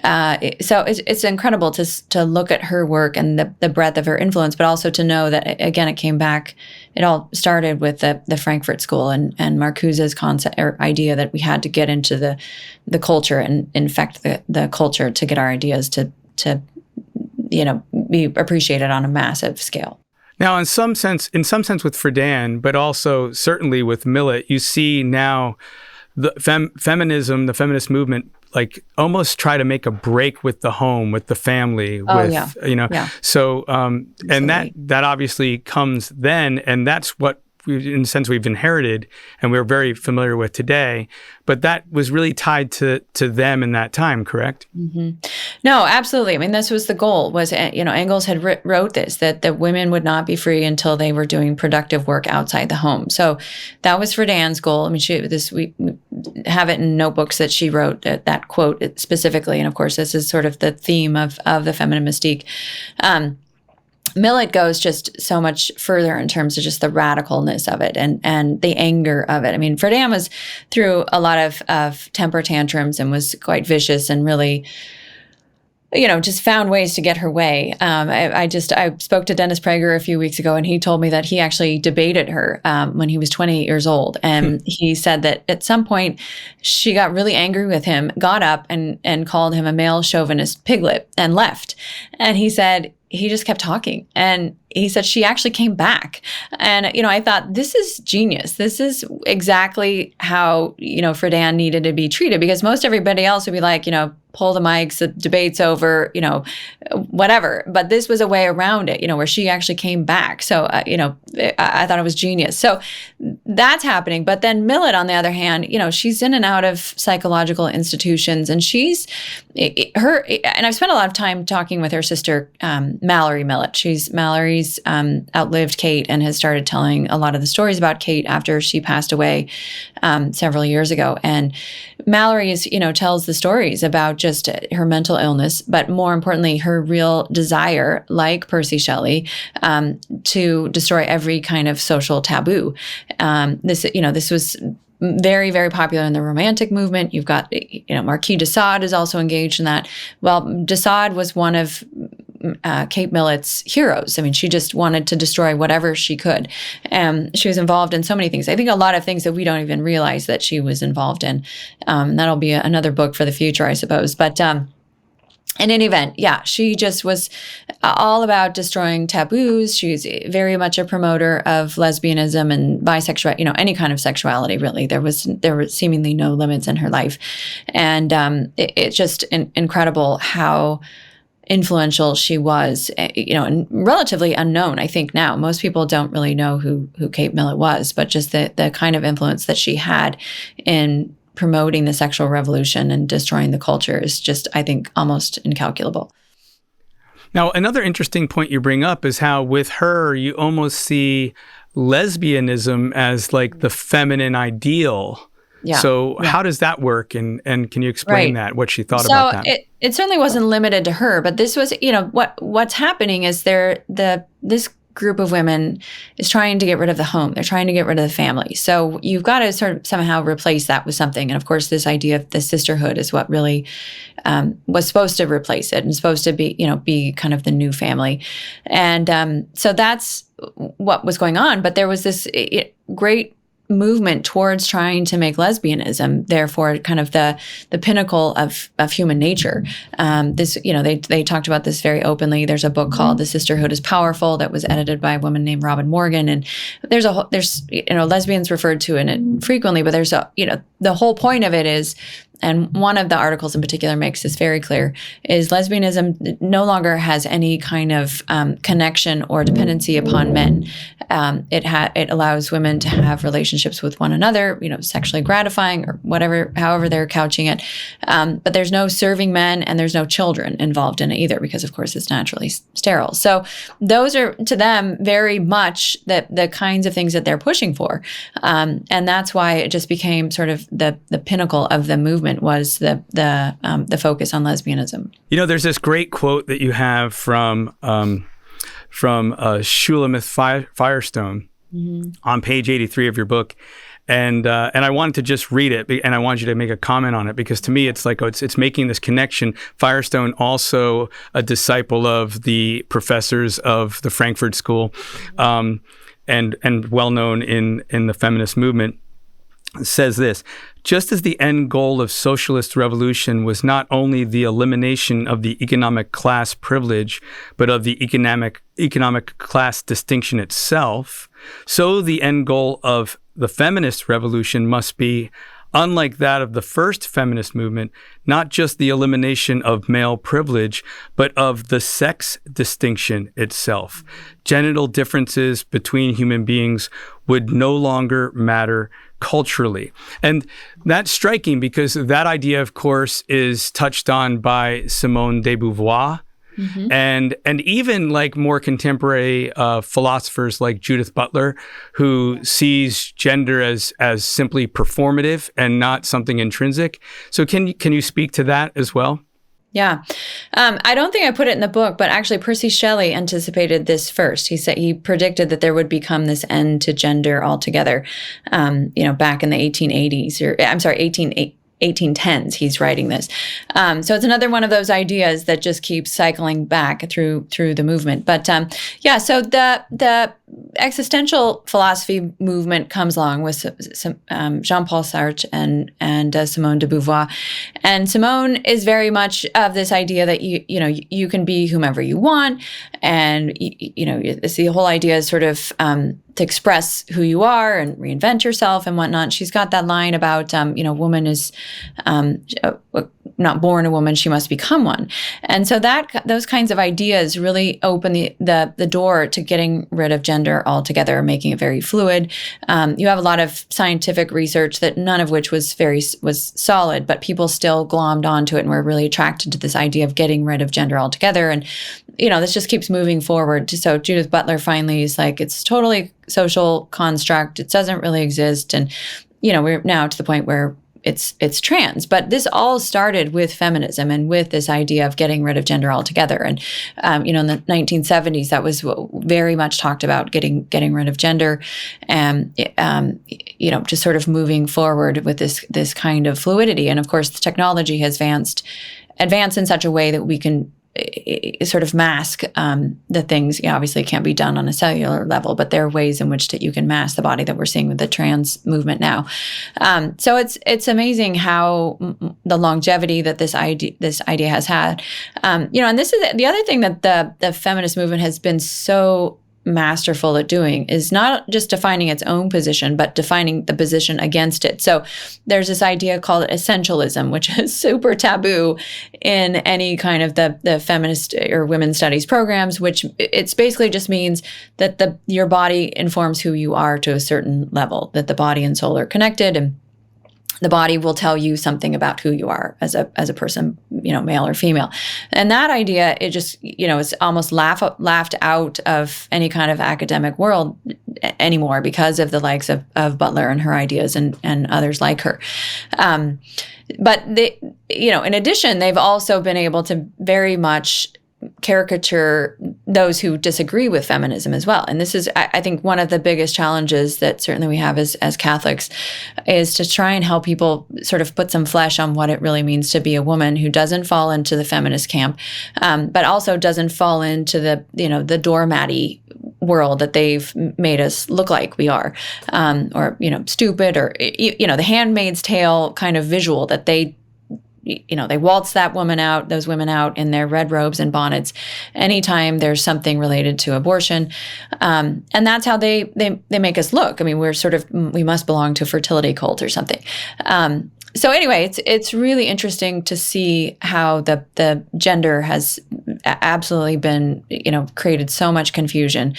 So it's incredible to look at her work and the breadth of her influence, but also to know that, again, it all started with the Frankfurt School and Marcuse's concept or idea that we had to get into the culture and infect the culture to get our ideas to be appreciated on a massive scale. Now, in some sense with Friedan, but also certainly with Millett, you see now the feminism, the feminist movement, like almost try to make a break with the home, with the family, So, and that obviously comes then, and that's what in a sense we've inherited and we're very familiar with today, but that was really tied to them in that time, correct? Mm-hmm. No, absolutely. I mean, this was the goal, was, Engels had wrote this, that women would not be free until they were doing productive work outside the home. So that was Friedan's goal. I mean, we have it in notebooks that she wrote, that quote specifically. And of course, this is sort of the theme of the feminine mystique. Millett goes just so much further in terms of just the radicalness of it and the anger of it. I mean, Friedan was through a lot of temper tantrums and was quite vicious and really, just found ways to get her way. I spoke to Dennis Prager a few weeks ago, and he told me that he actually debated her when he was 28 years old. And he said that at some point she got really angry with him, got up and called him a male chauvinist piglet and left. And he said, he just kept talking. And he said she actually came back. And, I thought, this is genius. This is exactly how, Friedan needed to be treated, because most everybody else would be like, pull the mics, the debate's over, whatever. But this was a way around it, where she actually came back. So, I thought it was genius. So that's happening. But then Millett, on the other hand, she's in and out of psychological institutions, and and I've spent a lot of time talking with her sister, Mallory Millett. Mallory's outlived Kate and has started telling a lot of the stories about Kate after she passed away several years ago. And Mallory tells the stories about just her mental illness, but more importantly, her real desire, like Percy Shelley, to destroy every kind of social taboo. This was very, very popular in the Romantic movement. You've got, Marquis de Sade is also engaged in that. Well, de Sade was one of Kate Millett's heroes. I mean, she just wanted to destroy whatever she could. She was involved in so many things. I think a lot of things that we don't even realize that she was involved in. That'll be another book for the future, I suppose. But in any event, she just was all about destroying taboos. She's very much a promoter of lesbianism and bisexuality, any kind of sexuality, really. There were seemingly no limits in her life. And it's just incredible how influential she was, and relatively unknown, I think, now. Most people don't really know who Kate Millett was, but just the kind of influence that she had in promoting the sexual revolution and destroying the culture is just, I think, almost incalculable. Now, another interesting point you bring up is how with her, you almost see lesbianism as like the feminine ideal. Yeah. So how does that work? And can you explain that, what she thought about that? It certainly wasn't limited to her, but this was, what's happening is this group of women is trying to get rid of the home. They're trying to get rid of the family. So you've got to sort of somehow replace that with something. And of course, this idea of the sisterhood is what really was supposed to replace it and supposed to be kind of the new family. And so that's what was going on. But there was this great movement towards trying to make lesbianism, therefore, kind of the pinnacle of human nature. This, they talked about this very openly. There's a book called "The Sisterhood is Powerful" that was edited by a woman named Robin Morgan, and there's lesbians referred to in it frequently, but there's the whole point of it is. And one of the articles in particular makes this very clear, is lesbianism no longer has any kind of connection or dependency upon men. It allows women to have relationships with one another, sexually gratifying or whatever, however they're couching it. But there's no serving men and there's no children involved in it either, because of course it's naturally sterile. So those are to them very much the kinds of things that they're pushing for. And that's why it just became sort of the pinnacle of the movement was the focus on lesbianism. There's this great quote that you have from Shulamith Firestone on page 83 of your book, and I wanted to just read it, and I wanted you to make a comment on it, because to me it's like it's making this connection. Firestone, also a disciple of the professors of the Frankfurt School, and well known in the feminist movement, says this: just as the end goal of socialist revolution was not only the elimination of the economic class privilege, but of the economic class distinction itself, so the end goal of the feminist revolution must be, unlike that of the first feminist movement, not just the elimination of male privilege, but of the sex distinction itself. Genital differences between human beings would no longer matter culturally. And that's striking, because that idea, of course, is touched on by Simone de Beauvoir, and even like more contemporary philosophers like Judith Butler, who sees gender as simply performative and not something intrinsic. So can you speak to that as well? Yeah. I don't think I put it in the book, but actually Percy Shelley anticipated this first. He predicted that there would become this end to gender altogether, back in the 1810s, he's writing this. So it's another one of those ideas that just keeps cycling back through the movement. But so the existential philosophy movement comes along with Jean-Paul Sartre and Simone de Beauvoir. And Simone is very much of this idea that you can be whomever you want, and it's the whole idea is sort of to express who you are and reinvent yourself and whatnot. She's got that line about woman is not born a woman, she must become one. And so those kinds of ideas really open the door to getting rid of gender altogether, making it very fluid. You have a lot of scientific research that none of which was solid, but people still glommed onto it and were really attracted to this idea of getting rid of gender altogether. And this just keeps moving forward. So Judith Butler finally is like, it's totally social construct. It doesn't really exist. And we're now to the point where it's trans. But this all started with feminism and with this idea of getting rid of gender altogether. And in the 1970s, that was very much talked about, getting rid of gender, and just sort of moving forward with this kind of fluidity. And of course, the technology has advanced in such a way that we can sort of mask the things. Obviously it can't be done on a cellular level, but there are ways in which that you can mask the body that we're seeing with the trans movement now. So it's amazing how the longevity that this idea has had. And this is the other thing that the feminist movement has been so masterful at doing, is not just defining its own position, but defining the position against it. So there's this idea called essentialism, which is super taboo in any kind of the feminist or women's studies programs, which it's basically just means that your body informs who you are to a certain level, that the body and soul are connected, and the body will tell you something about who you are as a person, male or female. And that idea, it just, it's almost laughed out of any kind of academic world anymore because of the likes of Butler and her ideas and others like her. But they, in addition, they've also been able to very much caricature those who disagree with feminism as well. And this is, I think, one of the biggest challenges that certainly we have as Catholics, is to try and help people sort of put some flesh on what it really means to be a woman who doesn't fall into the feminist camp, but also doesn't fall into the doormatty world that they've made us look like we are, or, stupid, or, the Handmaid's Tale kind of visual that they waltz those women out in their red robes and bonnets anytime there's something related to abortion. And that's how they make us look. I mean, we must belong to a fertility cult or something. So anyway, it's really interesting to see how the gender has absolutely been, created so much confusion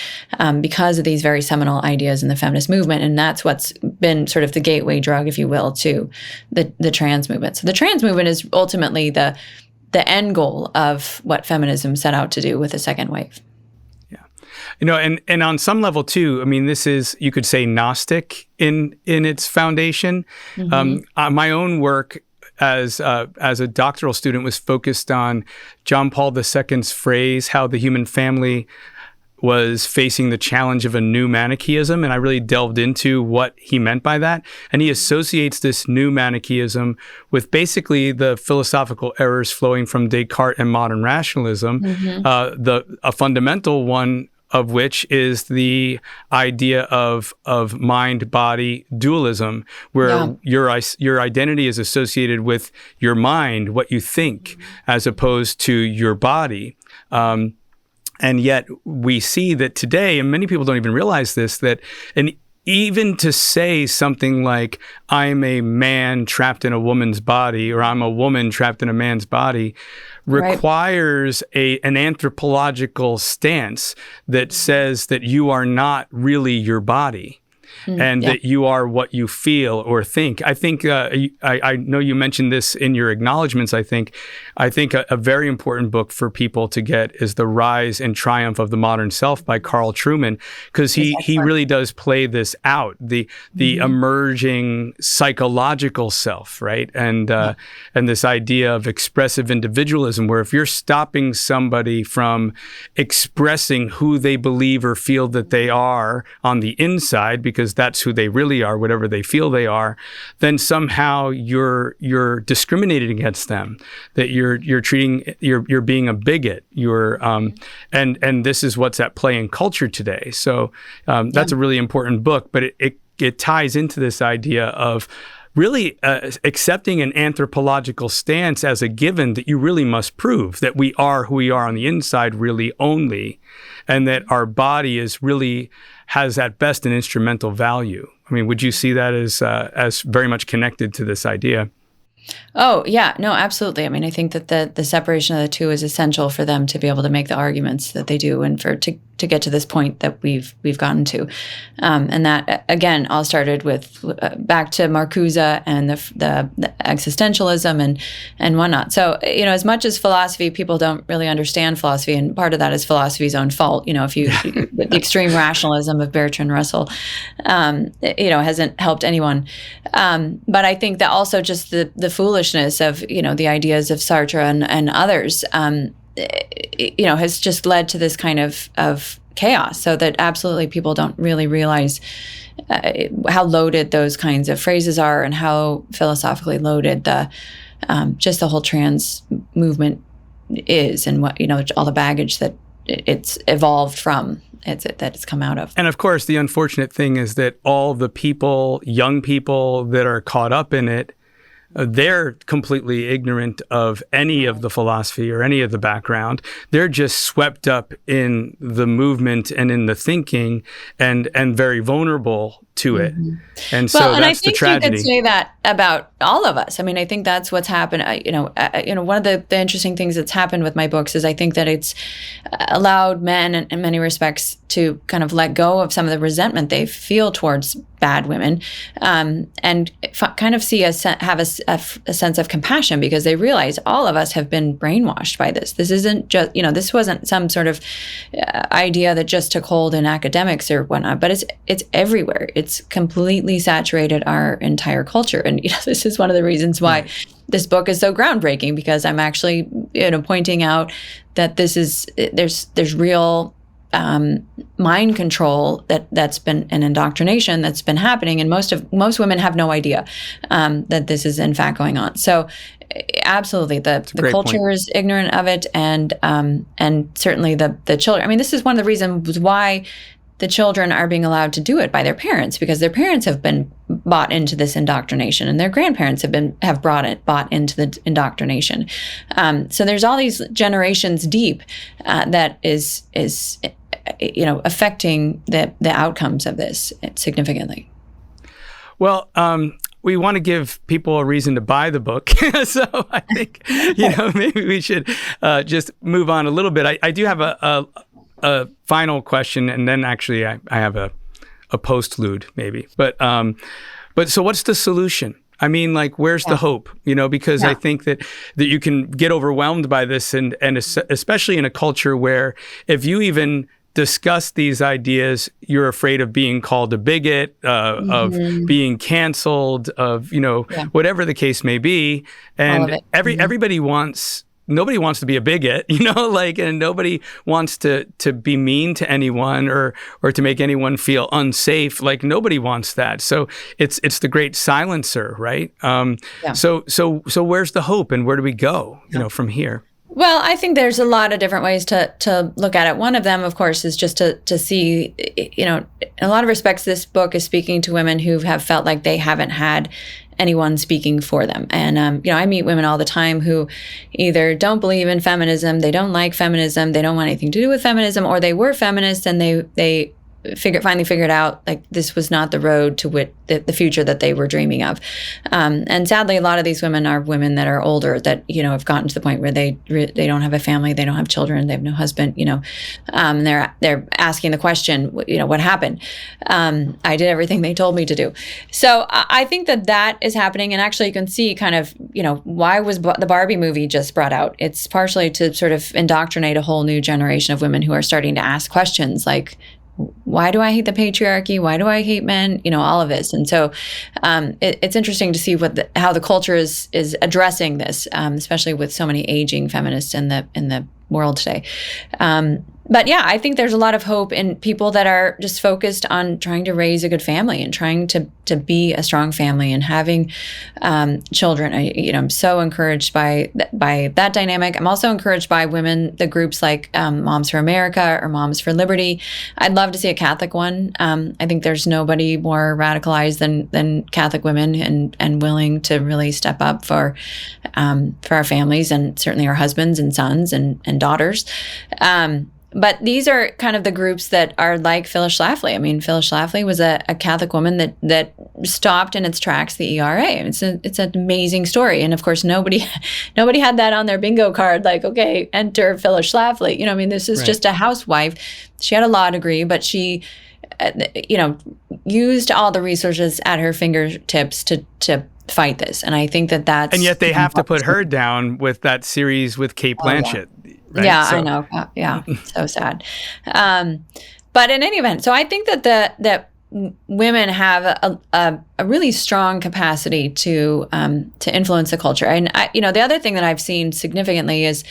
because of these very seminal ideas in the feminist movement. And that's what's been sort of the gateway drug, if you will, to the trans movement. So the trans movement is ultimately the end goal of what feminism set out to do with the second wave. And on some level too, I mean, this is, you could say, Gnostic in its foundation. Mm-hmm. My own work as a doctoral student was focused on John Paul II's phrase, how the human family was facing the challenge of a new Manichaeism, and I really delved into what he meant by that. And he associates this new Manichaeism with basically the philosophical errors flowing from Descartes and modern rationalism, mm-hmm. A fundamental one of which is the idea of mind-body dualism, where your identity is associated with your mind, what you think, mm-hmm. as opposed to your body. And yet we see that today, and many people don't even realize this, that even to say something like, I'm a man trapped in a woman's body, or I'm a woman trapped in a man's body, requires an anthropological stance that says that you are not really your body. And that you are what you feel or think. I think I know you mentioned this in your acknowledgments. I think a very important book for people to get is The Rise and Triumph of the Modern Self by Carl Trueman, because he really does play this out, the mm-hmm. emerging psychological self, right? And this idea of expressive individualism, where if you're stopping somebody from expressing who they believe or feel that they are on the inside, because that's who they really are, whatever they feel they are, then somehow you're discriminating against them, that you're being a bigot, and this is what's at play in culture today. So that's a really important book, but it ties into this idea of really accepting an anthropological stance as a given, that you really must prove that we are who we are on the inside really only, and that our body has at best an instrumental value. I mean, would you see that as very much connected to this idea? Oh, yeah. No, absolutely. I mean, I think that the separation of the two is essential for them to be able to make the arguments that they do, and to get to this point that we've gotten to. And that, again, all started with back to Marcuse and the existentialism and whatnot. So, as much as philosophy, people don't really understand philosophy, and part of that is philosophy's own fault. If the extreme rationalism of Bertrand Russell, hasn't helped anyone. But I think that also just the foolishness of, the ideas of Sartre and others, has just led to this kind of chaos, so that absolutely people don't really realize how loaded those kinds of phrases are, and how philosophically loaded just the whole trans movement is, and what, all the baggage that it's evolved from. That it's come out of. And of course, the unfortunate thing is that all the young people that are caught up in it, they're completely ignorant of any of the philosophy or any of the background. They're just swept up in the movement and in the thinking, and very vulnerable to it. Mm-hmm. And so that's the tragedy. You could say that about all of us. I mean, I think that's what's happened. One of the interesting things that's happened with my books is I think that it's allowed men, in many respects, to kind of let go of some of the resentment they feel towards bad women, and kind of have a sense of compassion, because they realize all of us have been brainwashed by this. This isn't just, this wasn't some sort of idea that just took hold in academics or whatnot, but it's everywhere. It's completely saturated our entire culture. And this is one of the reasons why this book is so groundbreaking, because I'm actually pointing out that there's real mind control that's been an indoctrination that's been happening, and most women have no idea that this is in fact going on. So absolutely, the culture point. Is ignorant of it, and certainly the children. I mean, this is one of the reasons why the children are being allowed to do it by their parents, because their parents have been bought into this indoctrination, and their grandparents have bought into the indoctrination. So there's all these generations deep that is affecting the outcomes of this significantly. Well, we want to give people a reason to buy the book. So I think, maybe we should just move on a little bit. I do have a final question, and then actually I have a postlude maybe. But so what's the solution? I mean, like, where's the hope? Because I think that you can get overwhelmed by this, and especially in a culture where if you even discuss these ideas, you're afraid of being called a bigot, of being canceled, of whatever the case may be, and nobody wants to be a bigot, and nobody wants to be mean to anyone or to make anyone feel unsafe. Like, nobody wants that. So it's the great silencer, right? So where's the hope, and where do we go, from here? Well, I think there's a lot of different ways to look at it. One of them, of course, is just to see, in a lot of respects, this book is speaking to women who have felt like they haven't had anyone speaking for them. And, I meet women all the time who either don't believe in feminism, they don't like feminism, they don't want anything to do with feminism, or they were feminists and they finally figured out like this was not the road to the future that they were dreaming of. And sadly, a lot of these women are women that are older that, have gotten to the point where they don't have a family, they don't have children, they have no husband, they're asking the question, what happened? I did everything they told me to do. So I think that is happening. And actually you can see kind of, why was the Barbie movie just brought out? It's partially to sort of indoctrinate a whole new generation of women who are starting to ask questions like, why do I hate the patriarchy? Why do I hate men? All of this. And so it's interesting to see how the culture is addressing this, especially with so many aging feminists in the world today. But yeah, I think there's a lot of hope in people that are just focused on trying to raise a good family and trying to be a strong family and having children. I'm so encouraged by that dynamic. I'm also encouraged by women, the groups like Moms for America or Moms for Liberty. I'd love to see a Catholic one. I think there's nobody more radicalized than Catholic women and willing to really step up for our families and certainly our husbands and sons and daughters. But these are kind of the groups that are like Phyllis Schlafly. I mean, Phyllis Schlafly was a Catholic woman that stopped in its tracks the ERA. It's an amazing story. And of course, nobody had that on their bingo card, like, okay, enter Phyllis Schlafly. This is just a housewife. She had a law degree, but she, used all the resources at her fingertips to fight this. And I think that's... And yet they have to put her down with that series with Cate Blanchett. Right? Yeah, so. I know. Yeah, so sad. But in any event, so I think that women have a really strong capacity to influence the culture. And the other thing that I've seen significantly is,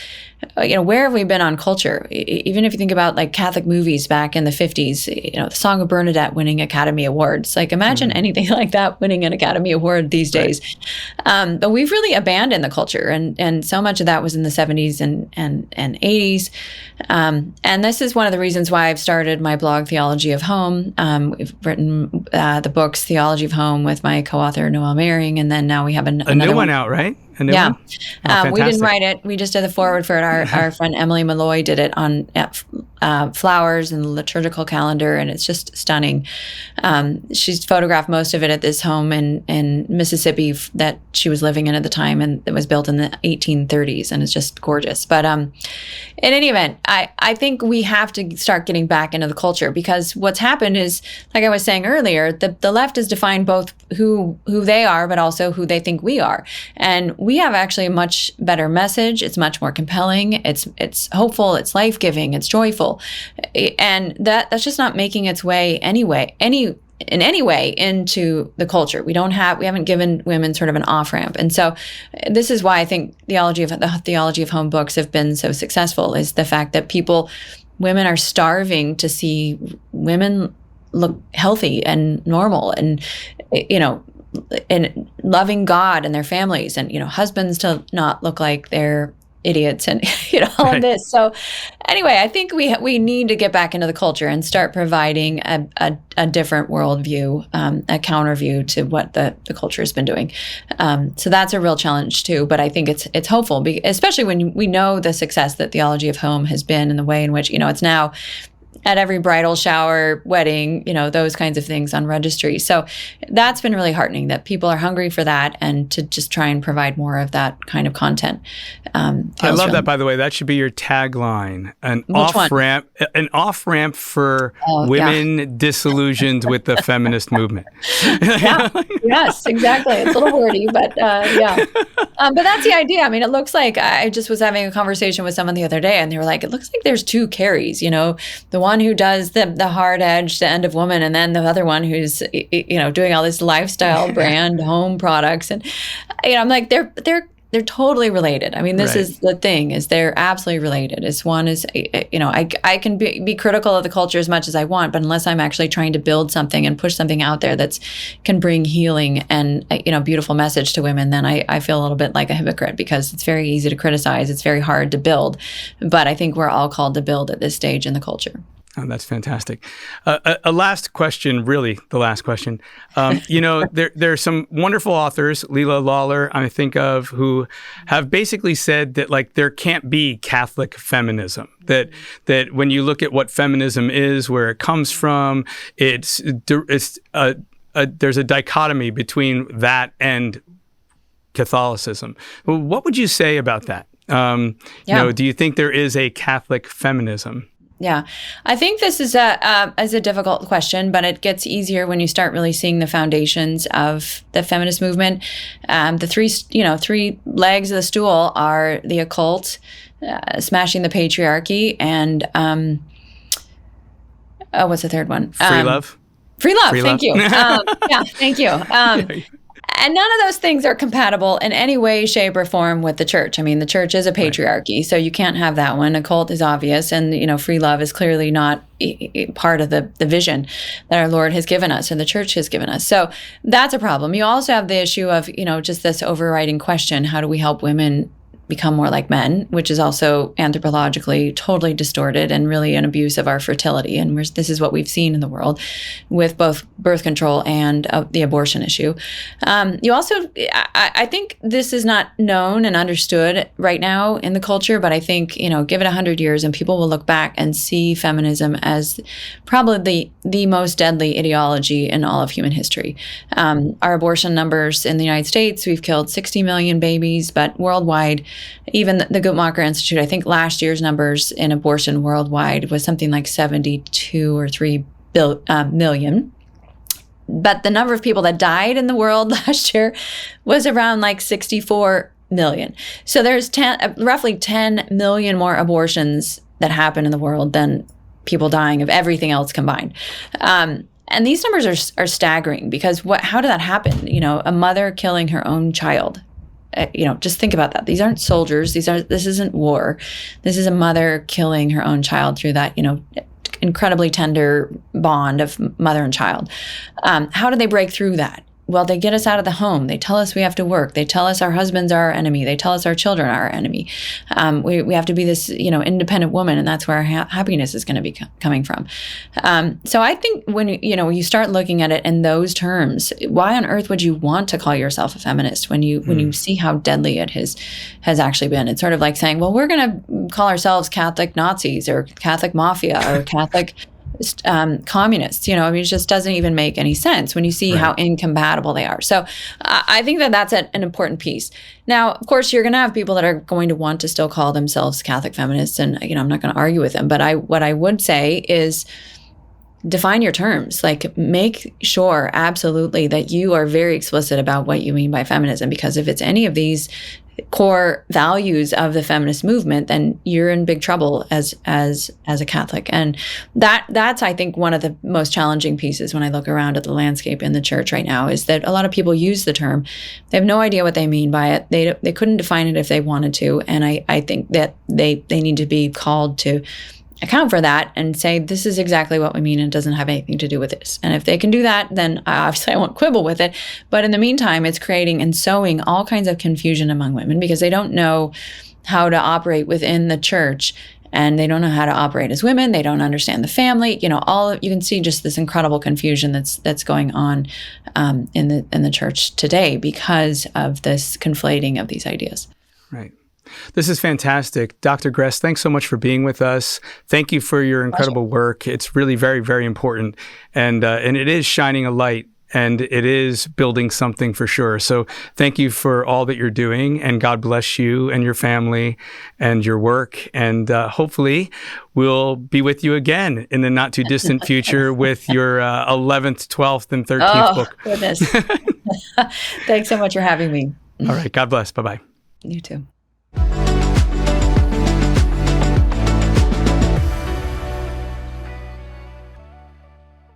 where have we been on culture? Even if you think about like Catholic movies back in the 50s, the Song of Bernadette winning Academy Awards. Like, imagine anything like that winning an Academy Award these days. But we've really abandoned the culture, and so much of that was in the 70s and 80s. And this is one of the reasons why I've started my blog, Theology of Home. We've written the books Theology of Home with my co-author Noelle Mehring, and then now we have another new one out, right? Yeah. Oh, we didn't write it. We just did the foreword for it. Our friend Emily Malloy did it on flowers and the liturgical calendar, and it's just stunning. She's photographed most of it at this home in Mississippi that she was living in at the time, and it was built in the 1830s, and it's just gorgeous. But in any event, I think we have to start getting back into the culture, because what's happened is, like I was saying earlier, the left has defined both who they are, but also who they think we are. And we have actually a much better message. It's much more compelling. It's hopeful. It's life-giving. It's joyful. And that's just not making its way in any way into the culture. We haven't given women sort of an off-ramp. And so this is why I think the Theology of Home books have been so successful, is the fact that people women are starving to see women look healthy and normal and, and loving God and their families, and, husbands to not look like they're idiots and, all of this. So anyway, I think we need to get back into the culture and start providing a different worldview, a counter view to what the culture has been doing. So that's a real challenge too, but I think it's hopeful, especially when we know the success that Theology of Home has been, and the way in which, it's now at every bridal shower, wedding, those kinds of things on registry. So that's been really heartening, that people are hungry for that, and to just try and provide more of that kind of content. I love that, by the way. That should be your tagline: an off ramp for women disillusioned with the feminist movement. Yes, exactly. It's a little wordy, but yeah. But that's the idea. I mean, it looks like, I just was having a conversation with someone the other day, and they were like, it looks like there's two Carries, the one who does the hard edge, the end of woman, and then the other one who's, doing all this lifestyle brand home products. And, I'm like, they're totally related. I mean, this is the thing, is they're absolutely related. Is one is, I can be critical of the culture as much as I want, but unless I'm actually trying to build something and push something out there that's can bring healing and, beautiful message to women, then I feel a little bit like a hypocrite, because it's very easy to criticize. It's very hard to build. But I think we're all called to build at this stage in the culture. Oh, that's fantastic. A last question, really the last question. There are some wonderful authors, Leila Lawler, I think of, who have basically said that, like, there can't be Catholic feminism. That when you look at what feminism is, where it comes from, there's a dichotomy between that and Catholicism. Well, what would you say about that? Do you think there is a Catholic feminism? Yeah, I think this is a difficult question, but it gets easier when you start really seeing the foundations of the feminist movement. The three legs of the stool are the occult, smashing the patriarchy, and what's the third one? Free love. Free love. Thank you. Thank you. And none of those things are compatible in any way, shape, or form with the church. I mean, the church is a patriarchy, so you can't have that one. Occult is obvious, and free love is clearly not part of the vision that our Lord has given us and the church has given us. So that's a problem. You also have the issue of, just this overriding question: how do we help women become more like men, which is also anthropologically totally distorted and really an abuse of our fertility. And this is what we've seen in the world with both birth control and the abortion issue. You also, I think this is not known and understood right now in the culture, but I think, give it 100 years and people will look back and see feminism as probably the most deadly ideology in all of human history. Our abortion numbers in the United States, we've killed 60 million babies, but worldwide, even the Guttmacher Institute, I think last year's numbers in abortion worldwide was something like 72 or 3 million. But the number of people that died in the world last year was around like 64 million. So there's roughly 10 million more abortions that happen in the world than people dying of everything else combined. And these numbers are staggering, because how did that happen? A mother killing her own child. Just think about that. These aren't soldiers. This isn't war. This is a mother killing her own child through that, incredibly tender bond of mother and child. How do they break through that? Well, they get us out of the home. They tell us we have to work. They tell us our husbands are our enemy. They tell us our children are our enemy. We have to be this, independent woman, and that's where our happiness is going to be coming from. So I think when you start looking at it in those terms, why on earth would you want to call yourself a feminist when you see how deadly it has actually been? It's sort of like saying, well, we're going to call ourselves Catholic Nazis or Catholic Mafia or Catholic communists. It just doesn't even make any sense when you see how incompatible they are. So I think that's an important piece. Now, of course, you're going to have people that are going to want to still call themselves Catholic feminists, and I'm not going to argue with them. But what I would say is, define your terms. Like, make sure absolutely that you are very explicit about what you mean by feminism, because if it's any of these core values of the feminist movement, then you're in big trouble as a Catholic. And that's, I think, one of the most challenging pieces when I look around at the landscape in the church right now, is that a lot of people use the term. They have no idea what they mean by it. They couldn't define it if they wanted to. And I think that they need to be called to account for that and say, this is exactly what we mean and it doesn't have anything to do with this. And if they can do that, then obviously I won't quibble with it. But in the meantime, it's creating and sowing all kinds of confusion among women because they don't know how to operate within the church, and they don't know how to operate as women. They don't understand the family. You can see just this incredible confusion that's going on in the church today because of this conflating of these ideas. Right. This is fantastic. Dr. Gress, thanks so much for being with us. Thank you for your incredible work. It's really very, very important. And it is shining a light, and it is building something for sure. So thank you for all that you're doing, and God bless you and your family and your work. And hopefully we'll be with you again in the not too distant future with your 11th, 12th, and 13th book. Goodness. Thanks so much for having me. All right. God bless. Bye-bye. You too.